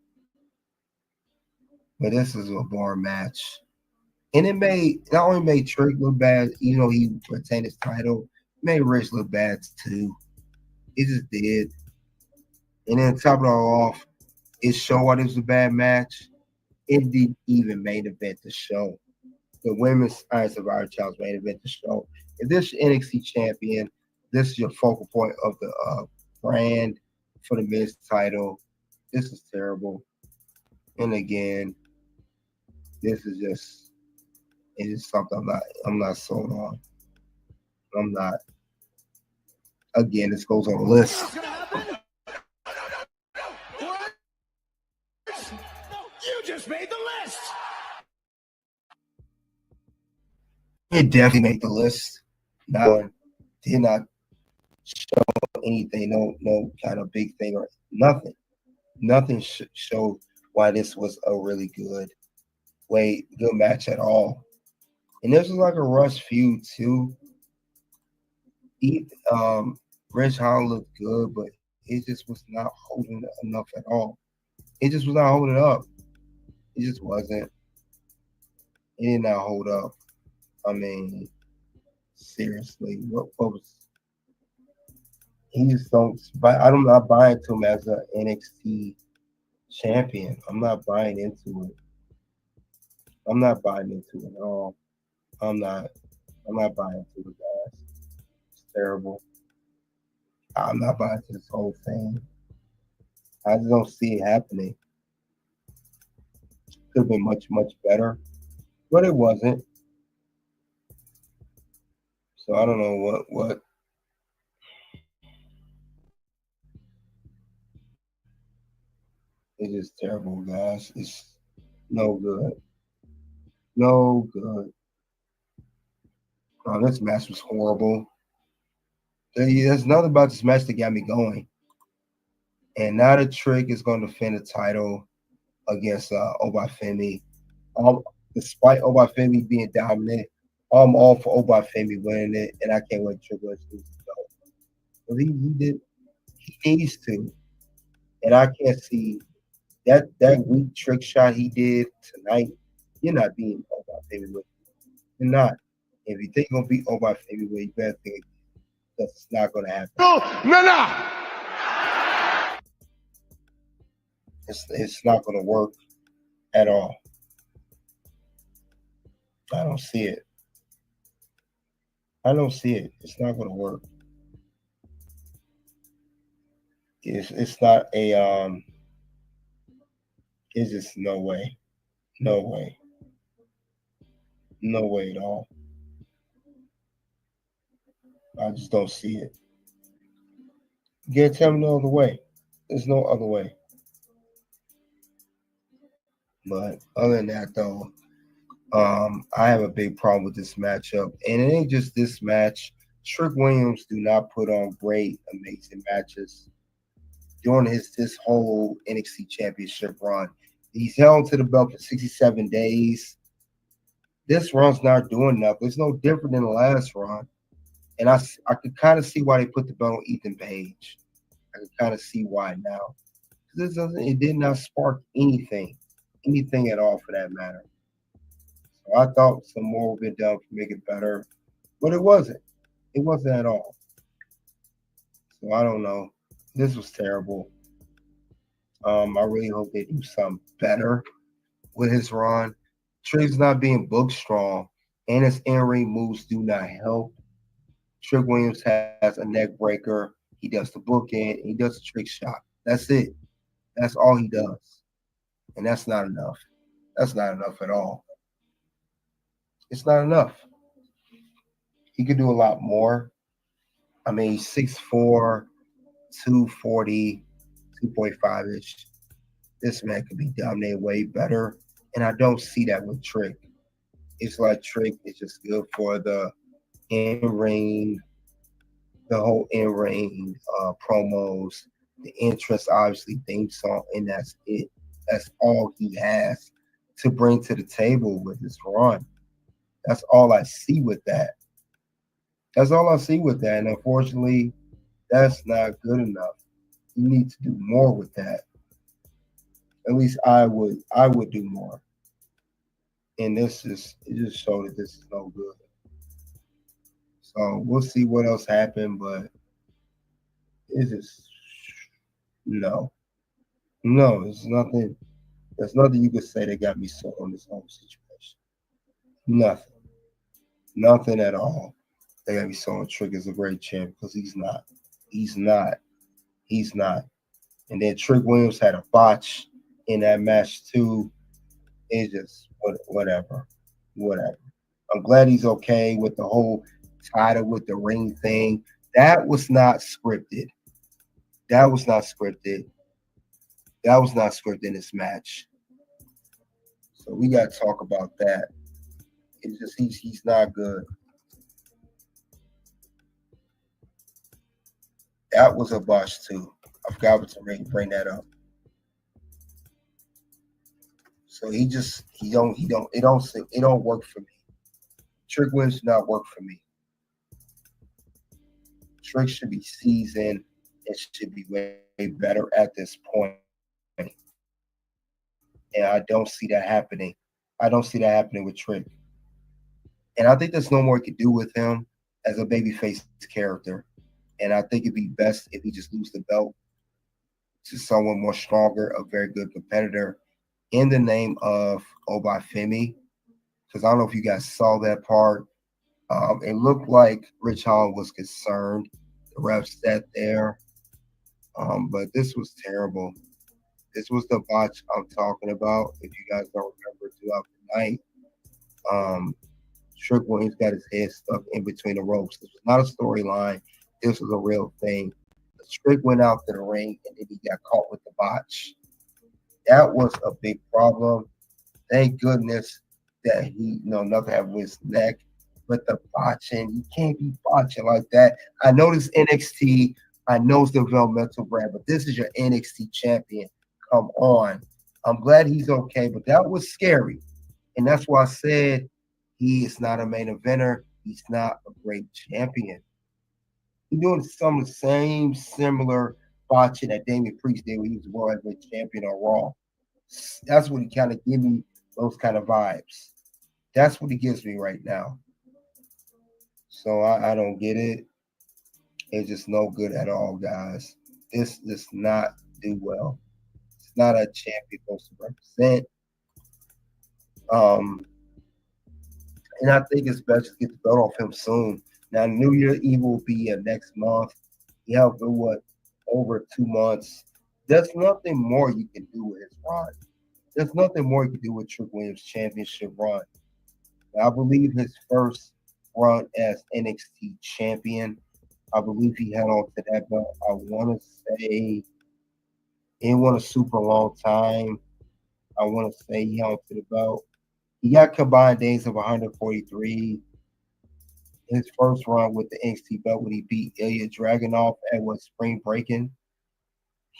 But this is a boring match. And it not only made Trick look bad, he retained his title, it made Rich look bad too. It just did. And then top it all off, it showed why this was a bad match. It didn't even main event the show. The Women's Iron Survivor Challenge main event the show. If this is NXT champion, this is your focal point of the brand for the men's title. This is terrible. And again, this is just something I'm not sold on. I'm not. Again, this goes on the list. You just made the list. It definitely made the list. Did not show anything, no kind of big thing or nothing. Nothing showed why this was a really good match at all. And this was like a rush feud too. Rich Holland looked good, but it just was not holding enough at all. It just was not holding up. It just wasn't. It did not hold up. I mean, seriously, what was? He just don't. I'm not buying to him as an NXT champion. I'm not buying into it. I'm not buying into it at all. I'm not buying into it, guys. It's terrible. I'm not buying into this whole thing. I just don't see it happening. Could have been much, much better, but it wasn't. So I don't know what. It's just terrible, guys. It's no good. No good. This match was horrible. There's nothing about this match that got me going. And now the Trick is going to defend the title against Obafemi. Despite Obafemi being dominant, I'm all for Obafemi winning it, and I can't wait for Triple H to go. But he needs to. And I can't see that weak trick shot he did tonight. You're not beating Obafemi with it. You're not. If you think you're going to beat Obafemi with it, you better think that's not going to happen. No. It's not going to work at all. I don't see it. It's not going to work. It's not a it's just no way at all. I just don't see it. You can't tell me no other way. There's no other way. But other than that, though, I have a big problem with this matchup. And it ain't just this match. Trick Williams do not put on great, amazing matches during this whole NXT Championship run. He's held to the belt for 67 days. This run's not doing nothing. It's no different than the last run. And I could kind of see why they put the belt on Ethan Page. I could kind of see why now. It did not spark anything at all for that matter. So I thought some more would be done to make it better, but it wasn't. It wasn't at all. So I don't know. This was terrible. I really hope they do something better with his run. Trick's not being booked strong, and his in-ring moves do not help. Trick Williams has a neck breaker. He does the bookend. He does the trick shot. That's it. That's all he does. And that's not enough. That's not enough at all. It's not enough. He could do a lot more. I mean, he's 6'4", 240, 2.5-ish. This man could be dominated way better. And I don't see that with Trick. It's like Trick is just good for the in-ring, the whole in-ring promos, the interest, obviously, theme song, and that's it. That's all he has to bring to the table with his run. That's all I see with that. That's all I see with that. And unfortunately, that's not good enough. You need to do more with that. At least I would do more. And it just showed that this is no good. So we'll see what else happened, but it's just no. No, there's nothing you could say that got me sold on this whole situation. Nothing. Nothing at all. They got me sold on Trick is a great champ because he's not. He's not. He's not. And then Trick Williams had a botch in that match too. It's just whatever. I'm glad he's okay with the whole title with the ring thing. That was not scripted. That was not scripted in this match. So we got to talk about that. It's just he's not good. That was a botch too. I forgot to bring that up. So it don't work for me. Trick Williams do not work for me. Trick should be seasoned. It should be way better at this point. And I don't see that happening. I don't see that happening with Trick. And I think there's no more he could do with him as a babyface character. And I think it'd be best if he just lose the belt to someone more stronger, a very good competitor, in the name of Obafemi. Because I don't know if you guys saw that part. It looked like Rich Holland was concerned. The ref sat there. But this was terrible. This was the botch I'm talking about. If you guys don't remember throughout the night, Trick Williams got his head stuck in between the ropes. This was not a storyline. This was a real thing. Trick went out to the ring and then he got caught with the botch. That was a big problem. Thank goodness that he, nothing happened with his neck. But the botching, you can't be botching like that. I know this NXT, I know it's the developmental brand, but this is your NXT champion. Come on. I'm glad he's okay, but that was scary. And that's why I said he is not a main eventer. He's not a great champion. He's doing some of the same similar botching that Damian Priest did when he was World Heavyweight Champion on Raw. That's what he kind of gives me, those kind of vibes. That's what he gives me right now. So I don't get it. It's just no good at all, guys. This does not do well. It's not a champion supposed to represent. And I think it's best to get the belt off him soon. Now, New Year Eve will be next month. You have over 2 months. There's nothing more you can do with his run. There's nothing more you can do with Trick Williams' championship run. Now, I believe his first run as NXT champion, I believe he had on to that belt. I want to say he won a super long time. I want to say he held to the belt. He got combined days of 143. His first run with the NXT belt when he beat Ilya Dragunov at Spring Breaking.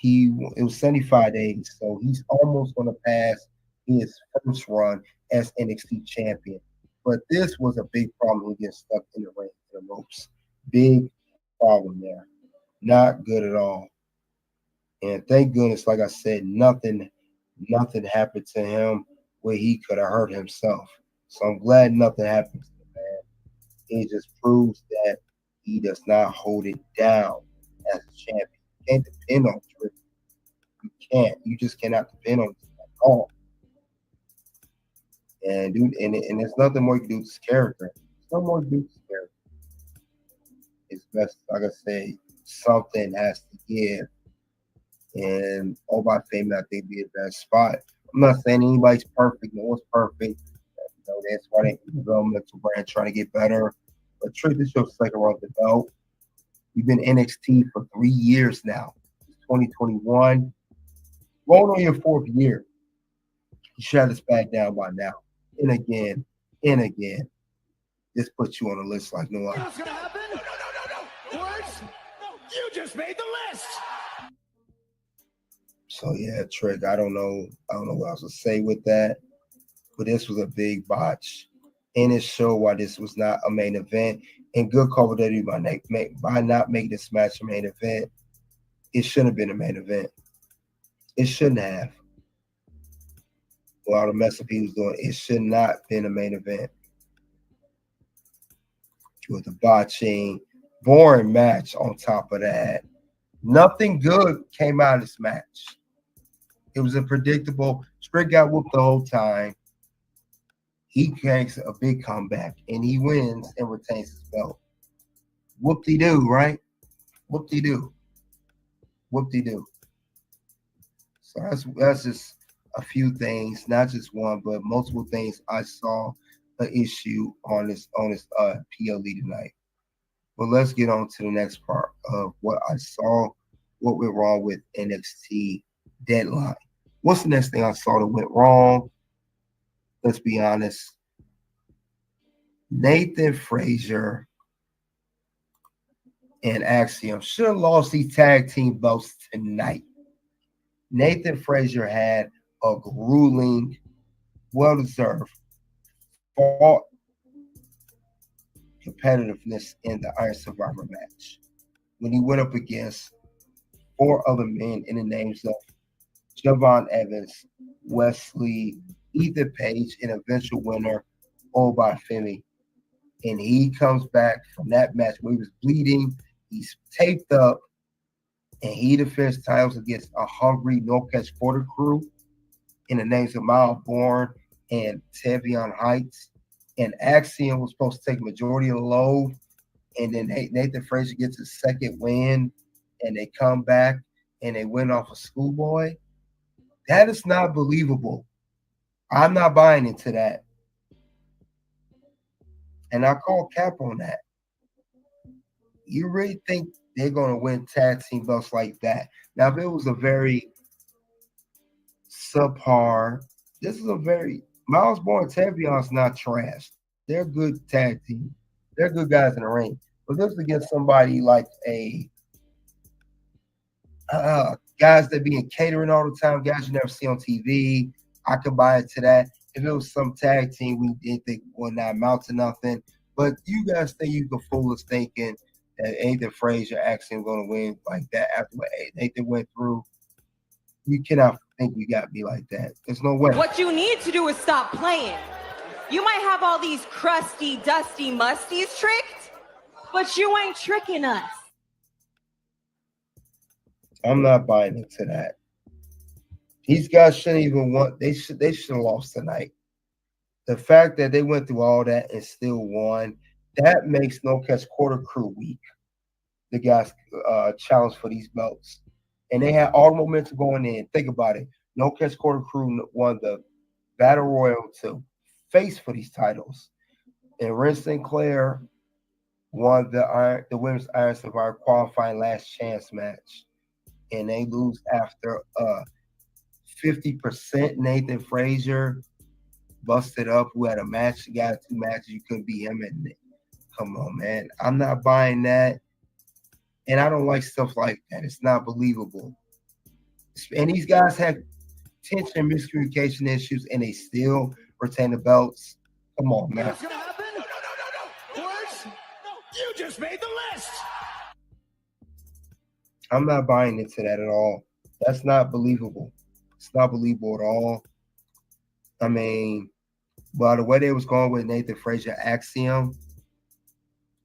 It was 75 days, so he's almost going to pass his first run as NXT champion. But this was a big problem. He gets stuck in the ring, in the ropes. Big problem there. Not good at all. And thank goodness, like I said, nothing happened to him where he could have hurt himself. So I'm glad nothing happened to the man. It just proves that he does not hold it down as a champion. You can't depend on Trick. You can't. You just cannot depend on him at all. And dude, and there's nothing more you can do with his character. There's no more to do with his character. It's best, like I say, something has to give. And all by fame, I think be a best spot. I'm not saying anybody's perfect. No one's perfect. That's why they developmental brand trying to get better. But Trick, this is your second run of the belt. You've been NXT for 3 years now. It's 2021. Going on your 4th year. You should have this back down by now. And again. This puts you on a list like no other. What's going to happen? No. Words? You just made the list. So yeah, Trick, I don't know what else to say with that. But this was a big botch. And it showed why this was not a main event. And good call for WWE by not making this match a main event. It shouldn't have been a main event. It shouldn't have. With all the mess up he was doing, it should not have been a main event. With the botching, boring match on top of that. Nothing good came out of this match. It was unpredictable. Trick got whooped the whole time. He makes a big comeback, and he wins and retains his belt. Whoop-de-doo, right? Whoop-de-doo. Whoop-de-doo. So that's just a few things, not just one, but multiple things I saw an issue on this PLE tonight. But let's get on to the next part of what I saw, what went wrong with NXT Deadline. What's the next thing I saw that went wrong? Let's be honest. Nathan Frazier and Axiom should have lost these tag team belts tonight. Nathan Frazier had a grueling, well-deserved fought competitiveness in the Iron Survivor match when he went up against 4 other men in the names of Javon Evans, Wesley, Ethan Page, and eventual winner, Oba Femi. And he comes back from that match where he was bleeding, he's taped up, and he defends titles against a hungry no-catch quarter crew in the names of Miles Bourne and Tevion Heights. And Axiom was supposed to take majority of the load, and then Nathan Frazier gets his second win, and they come back, and they win off a Schoolboy. That is not believable. I'm not buying into that. And I call cap on that. You really think they're going to win tag team belts like that? Now, if it was a very subpar, this is a very Miles Bourne and Tavion's not trash. They're a good tag team. They're good guys in the ring. But this is against somebody like guys that be in catering all the time, guys you never see on TV. I could buy into that. If it was some tag team, we didn't think would not amount to nothing. But you guys think you can fool us thinking that Nathan Frazier actually going to win like that after what Nathan went through? You cannot think you got me like that. There's no way. What you need to do is stop playing. You might have all these crusty, dusty musties tricked, but you ain't tricking us. I'm not buying into that. These guys shouldn't even want. They should have lost tonight. The fact that they went through all that and still won, that makes No Catch Quarter Crew weak. The guys challenged for these belts, and they had all the momentum going in. Think about it. No Catch Quarter Crew won the Battle Royal to face for these titles, and Ren Sinclair won the Women's Iron Survivor qualifying last chance match, and they lose after a 50% Nathan Frazier busted up, who had a match, he got 2 matches, you couldn't beat him. And come on, man. I'm not buying that. And I don't like stuff like that. It's not believable. And these guys had tension and miscommunication issues, and they still retain the belts. Come on, man. What's gonna happen? No. Words? No. You just made the list. I'm not buying into that at all. That's not believable. It's not believable at all. I mean, by the way they was going with Nathan Frazier Axiom,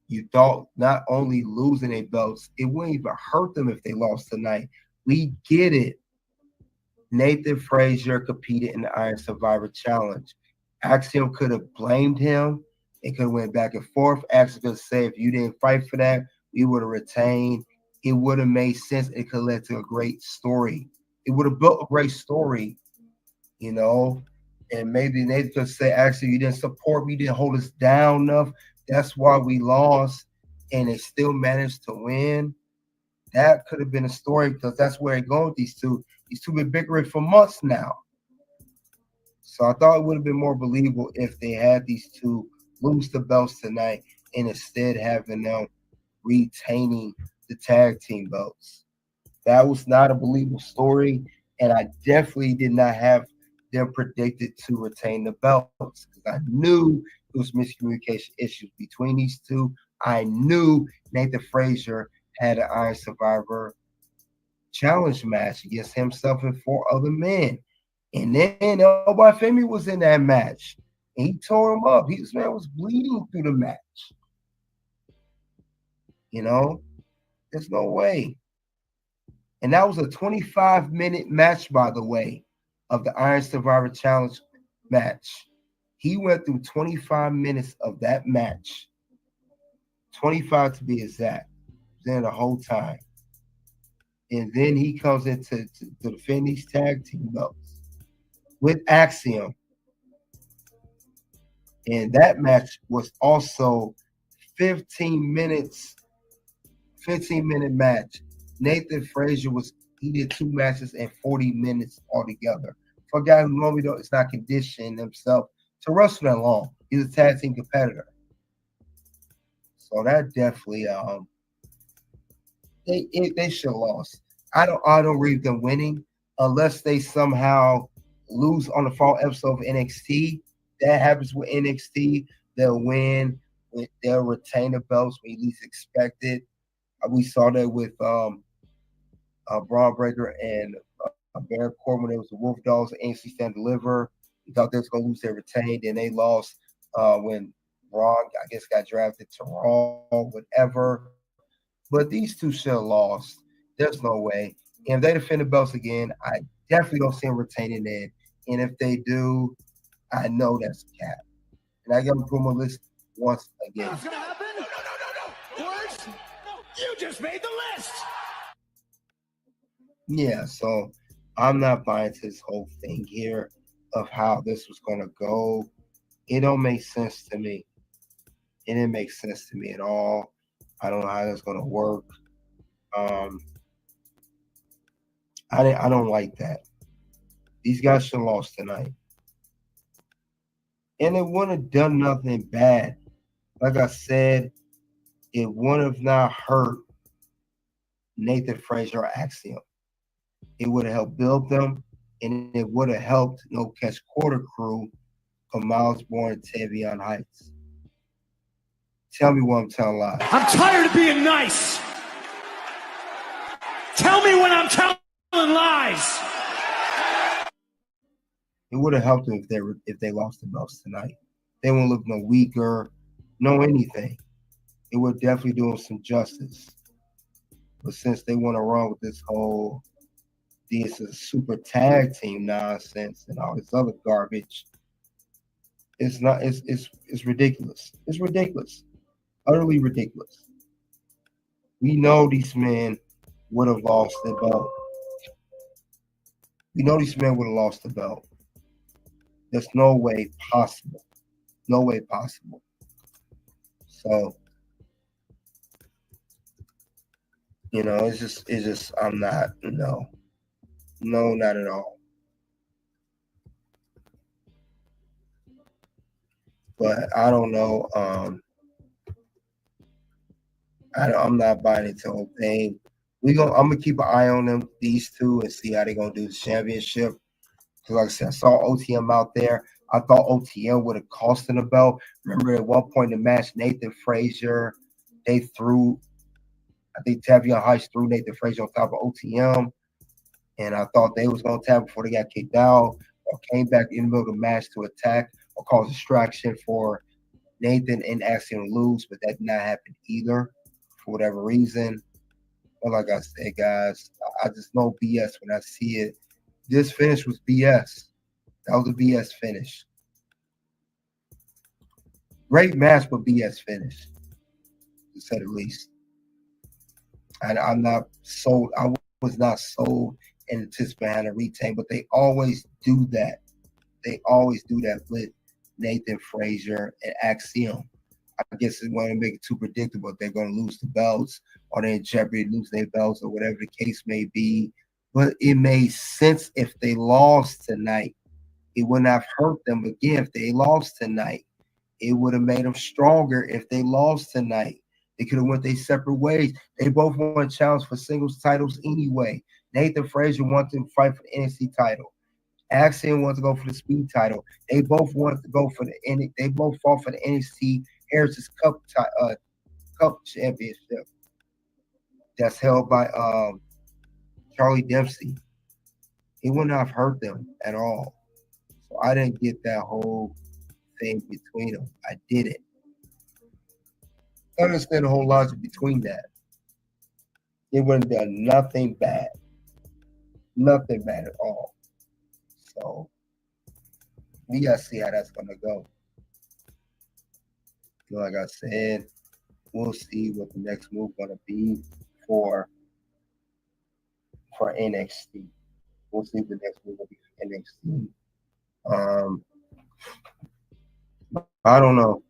you thought not only losing their belts, it wouldn't even hurt them if they lost tonight. We get it. Nathan Frazier competed in the Iron Survivor Challenge. Axiom could have blamed him. It could have went back and forth. Axiom could have said, if you didn't fight for that, we would have retained. It would have made sense. It could have led to a great story. It would have built a great story, you know. And maybe Nathan could say, actually, you didn't support me, you didn't hold us down enough. That's why we lost, and they still managed to win. That could have been a story, because that's where it goes with these two. These two been bickering for months now. So I thought it would have been more believable if they had these two lose the belts tonight and instead having them retaining the tag team belts. That was not a believable story, and I definitely did not have them predicted to retain the belts, because I knew there was miscommunication issues between these two. I knew Nathan Frazier had an Iron Survivor Challenge match against himself and 4 other men. And then El Femi was in that match, and he tore him up. This man was bleeding through the match. You know, there's no way. And that was a 25-minute match, by the way, of the Iron Survivor Challenge match. He went through 25 minutes of that match, 25 to be exact, then the whole time. And then he comes in to defend these tag team belts with Axiom. And that match was also 15-minute match. Nathan Frazier he did 2 matches in 40 minutes altogether. For a guy who normally is not conditioning himself to wrestle that long. He's a tag team competitor. So that definitely they should have lost. I don't read them winning unless they somehow lose on the fall episode of NXT. That happens with NXT. They'll win. They'll retain the belts when you least expect it. We saw that with Braun Breaker and Baron Corbin. When it was the Wolf Dogs and ANC Stand Deliver. We thought they was going to lose. They retained, and they lost when Braun, I guess, got drafted to Raw, whatever. But these two should have lost. There's no way. And if they defend the belts again, I definitely don't see them retaining it. And if they do, I know that's a cap. And I got to put them on the list once again. What's gonna happen? No. Words? No. You just made the list. Yeah, so I'm not buying to this whole thing here of how this was going to go. It don't make sense to me. It didn't make sense to me at all. I don't know how that's going to work. I don't like that. These guys should have lost tonight. And it wouldn't have done nothing bad. Like I said, it wouldn't have not hurt Nathan Frazier or Axiom. It would have helped build them, and it would have helped No Catch Quarter Crew of Miles Bourne and Tavion Heights. Tell me what I'm telling lies. I'm tired of being nice. Tell me when I'm telling lies. It would have helped them if they lost the belts tonight. They wouldn't look no weaker, no anything. It would definitely do them some justice. But since they want to run with this whole this is super tag team nonsense and all this other garbage, it's ridiculous. It's ridiculous. Utterly ridiculous. We know these men would have lost the belt. We know these men would have lost the belt. There's no way possible. No way possible. So, it's just, I'm not, no, not at all. But I don't know. I'm not buying into the whole thing. I'm gonna keep an eye on them, these two, and see how they're gonna do the championship. Because like I said, I saw OTM out there. I thought OTM would have cost them the belt. Remember at one point in the match, Nathan Frazier, I think Tavion Heights threw Nathan Frazier on top of OTM. And I thought they was gonna tap before they got kicked out, or came back in the middle of the match to attack or cause distraction for Nathan and asking him to lose, but that did not happen either for whatever reason. But like I said, guys, I just know BS when I see it. This finish was BS. That was a BS finish. Great match, but BS finish, to say the least. And I'm not sold. I was not sold in anticipating a retain, but they always do that. They always do that with Nathan Frazier and Axiom. I guess they want to make it too predictable. They're going to lose the belts, or they're in jeopardy of losing their belts, or whatever the case may be. But it made sense if they lost tonight. It wouldn't have hurt them again if they lost tonight. It would have made them stronger if they lost tonight. They could have went their separate ways. They both won challenge for singles titles anyway. Nathan Frazier wanted to fight for the NXT title. Axiom wanted to go for the speed title. They both wanted to go for they both fought for the NXT Heritage Cup championship. That's held by Charlie Dempsey. It would not have hurt them at all. So I didn't get that whole thing between them. I didn't. I understand the whole logic between that. It wouldn't have done nothing bad. Nothing bad at all. So we gotta see how that's gonna go. Like I said, we'll see what the next move gonna be for NXT. We'll see what the next move will be for NXT. I don't know.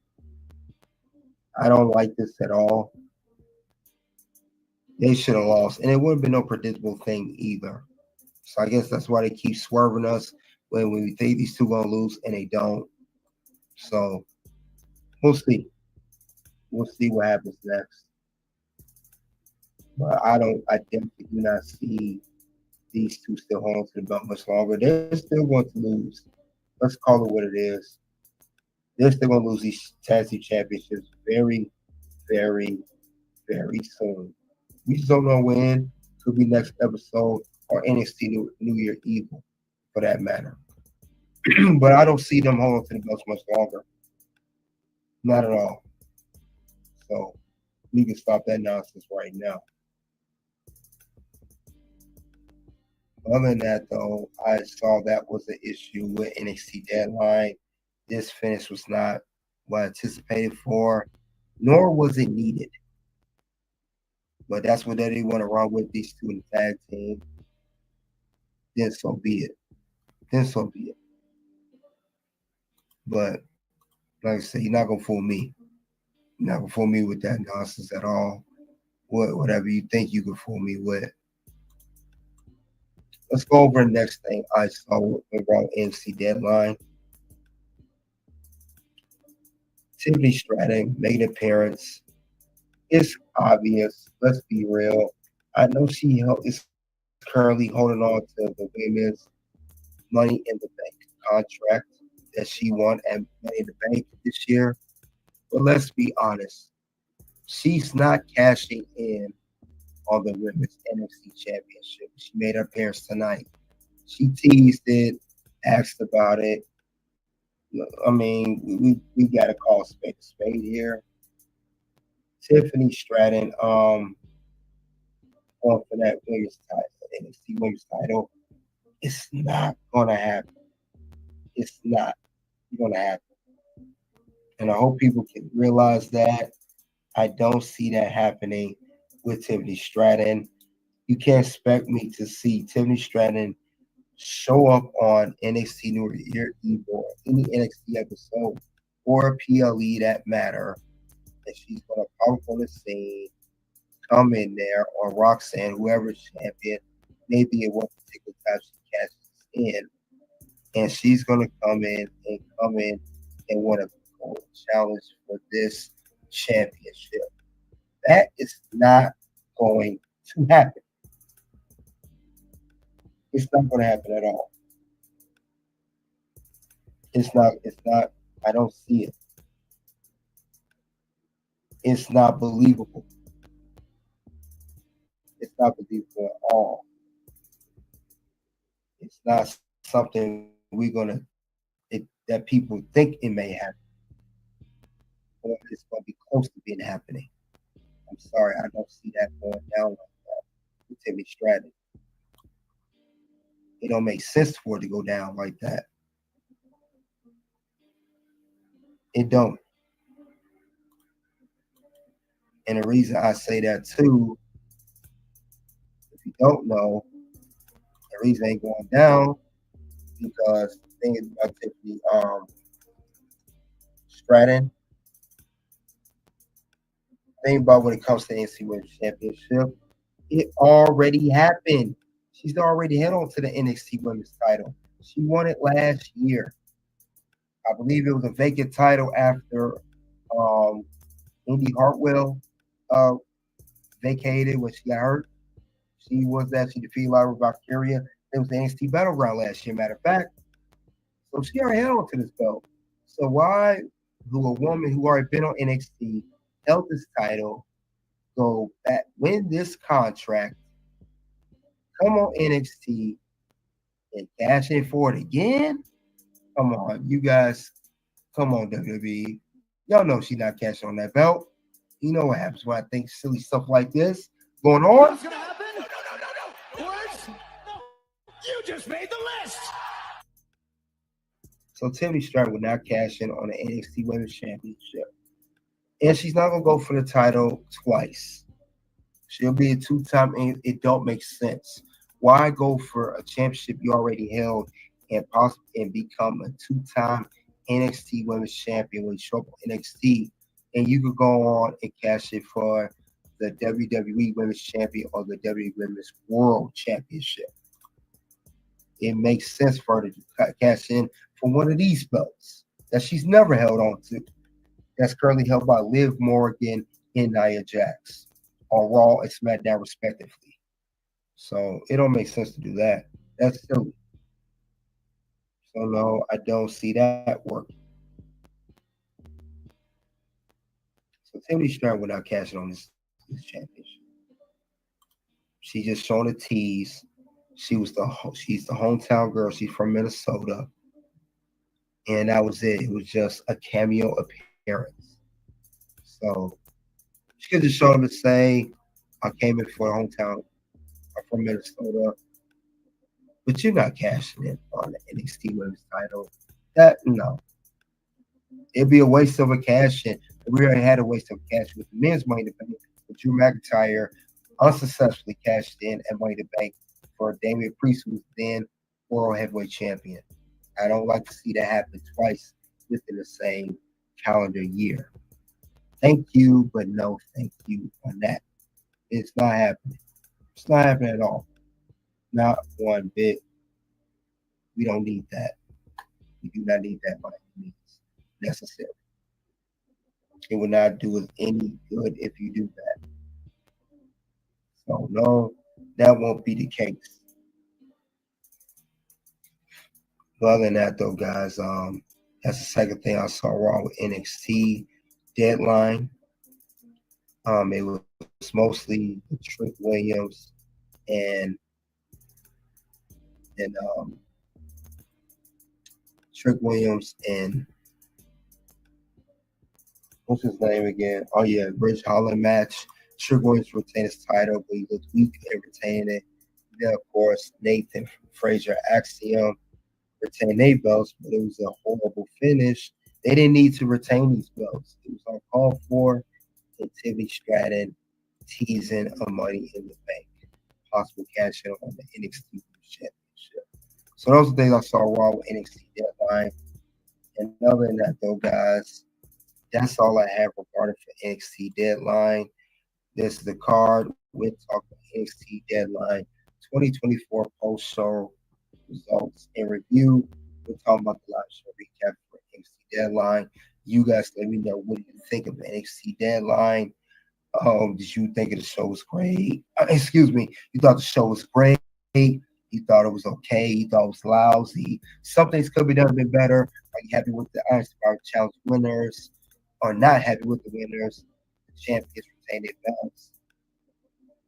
I don't like this at all. They should have lost, and it would have been no predictable thing either. So I guess that's why they keep swerving us when we think these two gonna lose and they don't. So we'll see. We'll see what happens next. But I definitely do not see these two still holding to the belt much longer. They're still going to lose. Let's call it what it is. They're still going to lose these tag team championships very, very, very soon. We just don't know when. Could be next episode or NXT New Year Evil, for that matter. But I don't see them holding to the belts much longer. Not at all. So we can stop that nonsense right now. Other than that, though, I saw that was an issue with NXT Deadline. This finish was not what I anticipated for, nor was it needed. But that's what they want to run with, these two in the tag team. Then so be it. But like I said, you're not gonna fool me. You're not gonna fool me with that nonsense at all. Whatever you think you can fool me with. Let's go over the next thing I saw around NXT Deadline. Tiffany Stratton made an appearance. It's obvious. Let's be real. I know she is currently holding on to the women's Money in the Bank contract that she won at Money in the Bank this year. But let's be honest. She's not cashing in on the women's NXT championship. She made her appearance tonight. She teased it, asked about it. I mean, we got to call spade a spade here. Tiffany Stratton, going for that women's title, NXT women's title, it's not gonna happen. It's not gonna happen. And I hope people can realize that. I don't see that happening with Tiffany Stratton. You can't expect me to see Tiffany Stratton show up on NXT New Year Evil or any NXT episode or PLE that matter. And she's going to pop up on the scene, come in there, or Roxanne, whoever's champion, maybe at one particular time she catches in. And she's going to come in and want to going to challenge for this championship. That is not going to happen. It's not going to happen at all. It's not, I don't see it. It's not believable. It's not believable at all. It's not something that people think it may happen. Or it's going to be close to being happening. I'm sorry, I don't see that going down like that with Tiffany Stratton. It don't make sense for it to go down like that. It don't. And the reason I say that too, if you don't know, the reason it ain't going down because the thing is about Tiffany Stratton. Think about when it comes to the NXT Women's Championship, it already happened. She's already held on to the NXT Women's title. She won it last year. I believe it was a vacant title after Indy Hartwell vacated when she got hurt. She defeated Lyra Valkyria. It was the NXT Battleground last year, matter of fact. So she already held on to this belt. So why do a woman who already been on NXT, held this title, go back, win this contract, come on NXT, and cash in for it again? Come on, you guys. Come on, WWE. Y'all know she's not cashing on that belt. You know what happens when I think silly stuff like this going on? What's going to happen? No. Words? No. You just made the list. So Tiffany Stratton will not cash in on the NXT Women's Championship. And she's not going to go for the title twice. She'll be a two-time, and it don't make sense. Why go for a championship you already held and possibly become a two-time NXT Women's Champion when you show up on NXT, and you could go on and cash it for the WWE Women's Champion or the WWE Women's World Championship? It makes sense for her to cash in for one of these belts that she's never held on to. That's currently held by Liv Morgan and Nia Jax on Raw and SmackDown respectively. So it don't make sense to do that. That's silly. So no, I don't see that working. So Tiffany Stratton will not cash in on this championship. She just showing a tease. She's the hometown girl. She's from Minnesota. And that was it. It was just a cameo appearance. So she could just show up and say, I came in for a hometown. I'm from Minnesota. But you're not cashing in on the NXT Women's title. No. It'd be a waste of a cash in. We already had a waste of cash with the men's Money in the Bank. But Drew McIntyre unsuccessfully cashed in at Money in the Bank for Damian Priest, who was then World Heavyweight Champion. I don't like to see that happen twice within the same calendar year. Thank you, but no thank you on that. It's not happening. It's not happening at all. Not one bit. We don't need that. We do not need that by any means necessary. It will not do us any good if you do that. So no, that won't be the case. But other than that, though, guys, that's the second thing I saw wrong with NXT Deadline. It was mostly Trick Williams and Trick Williams and what's his name again? Oh yeah, Ridge Holland match. Trick Williams retained his title, but he looked weak in retaining it. Then of course Nathan Frazier Axiom retained their belts, but it was a horrible finish. They didn't need to retain these belts. It was uncalled for. And Tiffany Stratton teasing a Money in the Bank, possible cash in on the NXT Championship. So those are things I saw wrong with NXT Deadline. And other than that, though, guys, that's all I have regarding for NXT Deadline. This is the card. We'll talk about NXT Deadline 2024 post-show results and review. We're talking about the live show recap for NXT Deadline. You guys let me know, what do you think of NXT Deadline? Did you think the show was great? Excuse me. You thought the show was great? You thought it was okay? You thought it was lousy? Something's could be done a bit better. Are you happy with the Iron Star Challenge winners, or not happy with the winners? The champions retain their belts.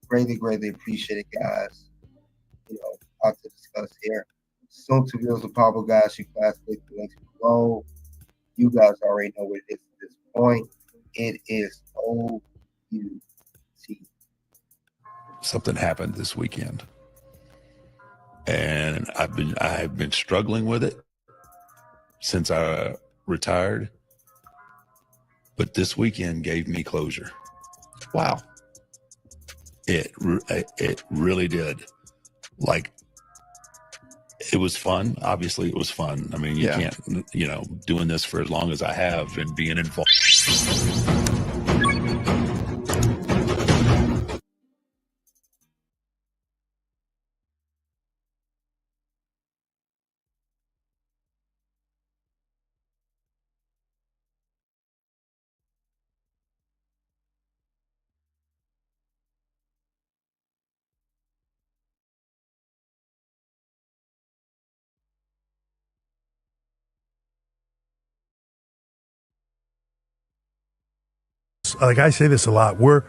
Greatly, greatly appreciate it, guys. A lot to discuss here. Soon to reveal the powerful guys. You guys click the links below. You guys already know what it is at this point. It is OUT. Something happened this weekend, and I've been struggling with it since I retired, but this weekend gave me closure. Wow. It really did. Like, it was fun. Obviously it was fun. I mean, you can't, doing this for as long as I have and being involved. Like I say this a lot, we're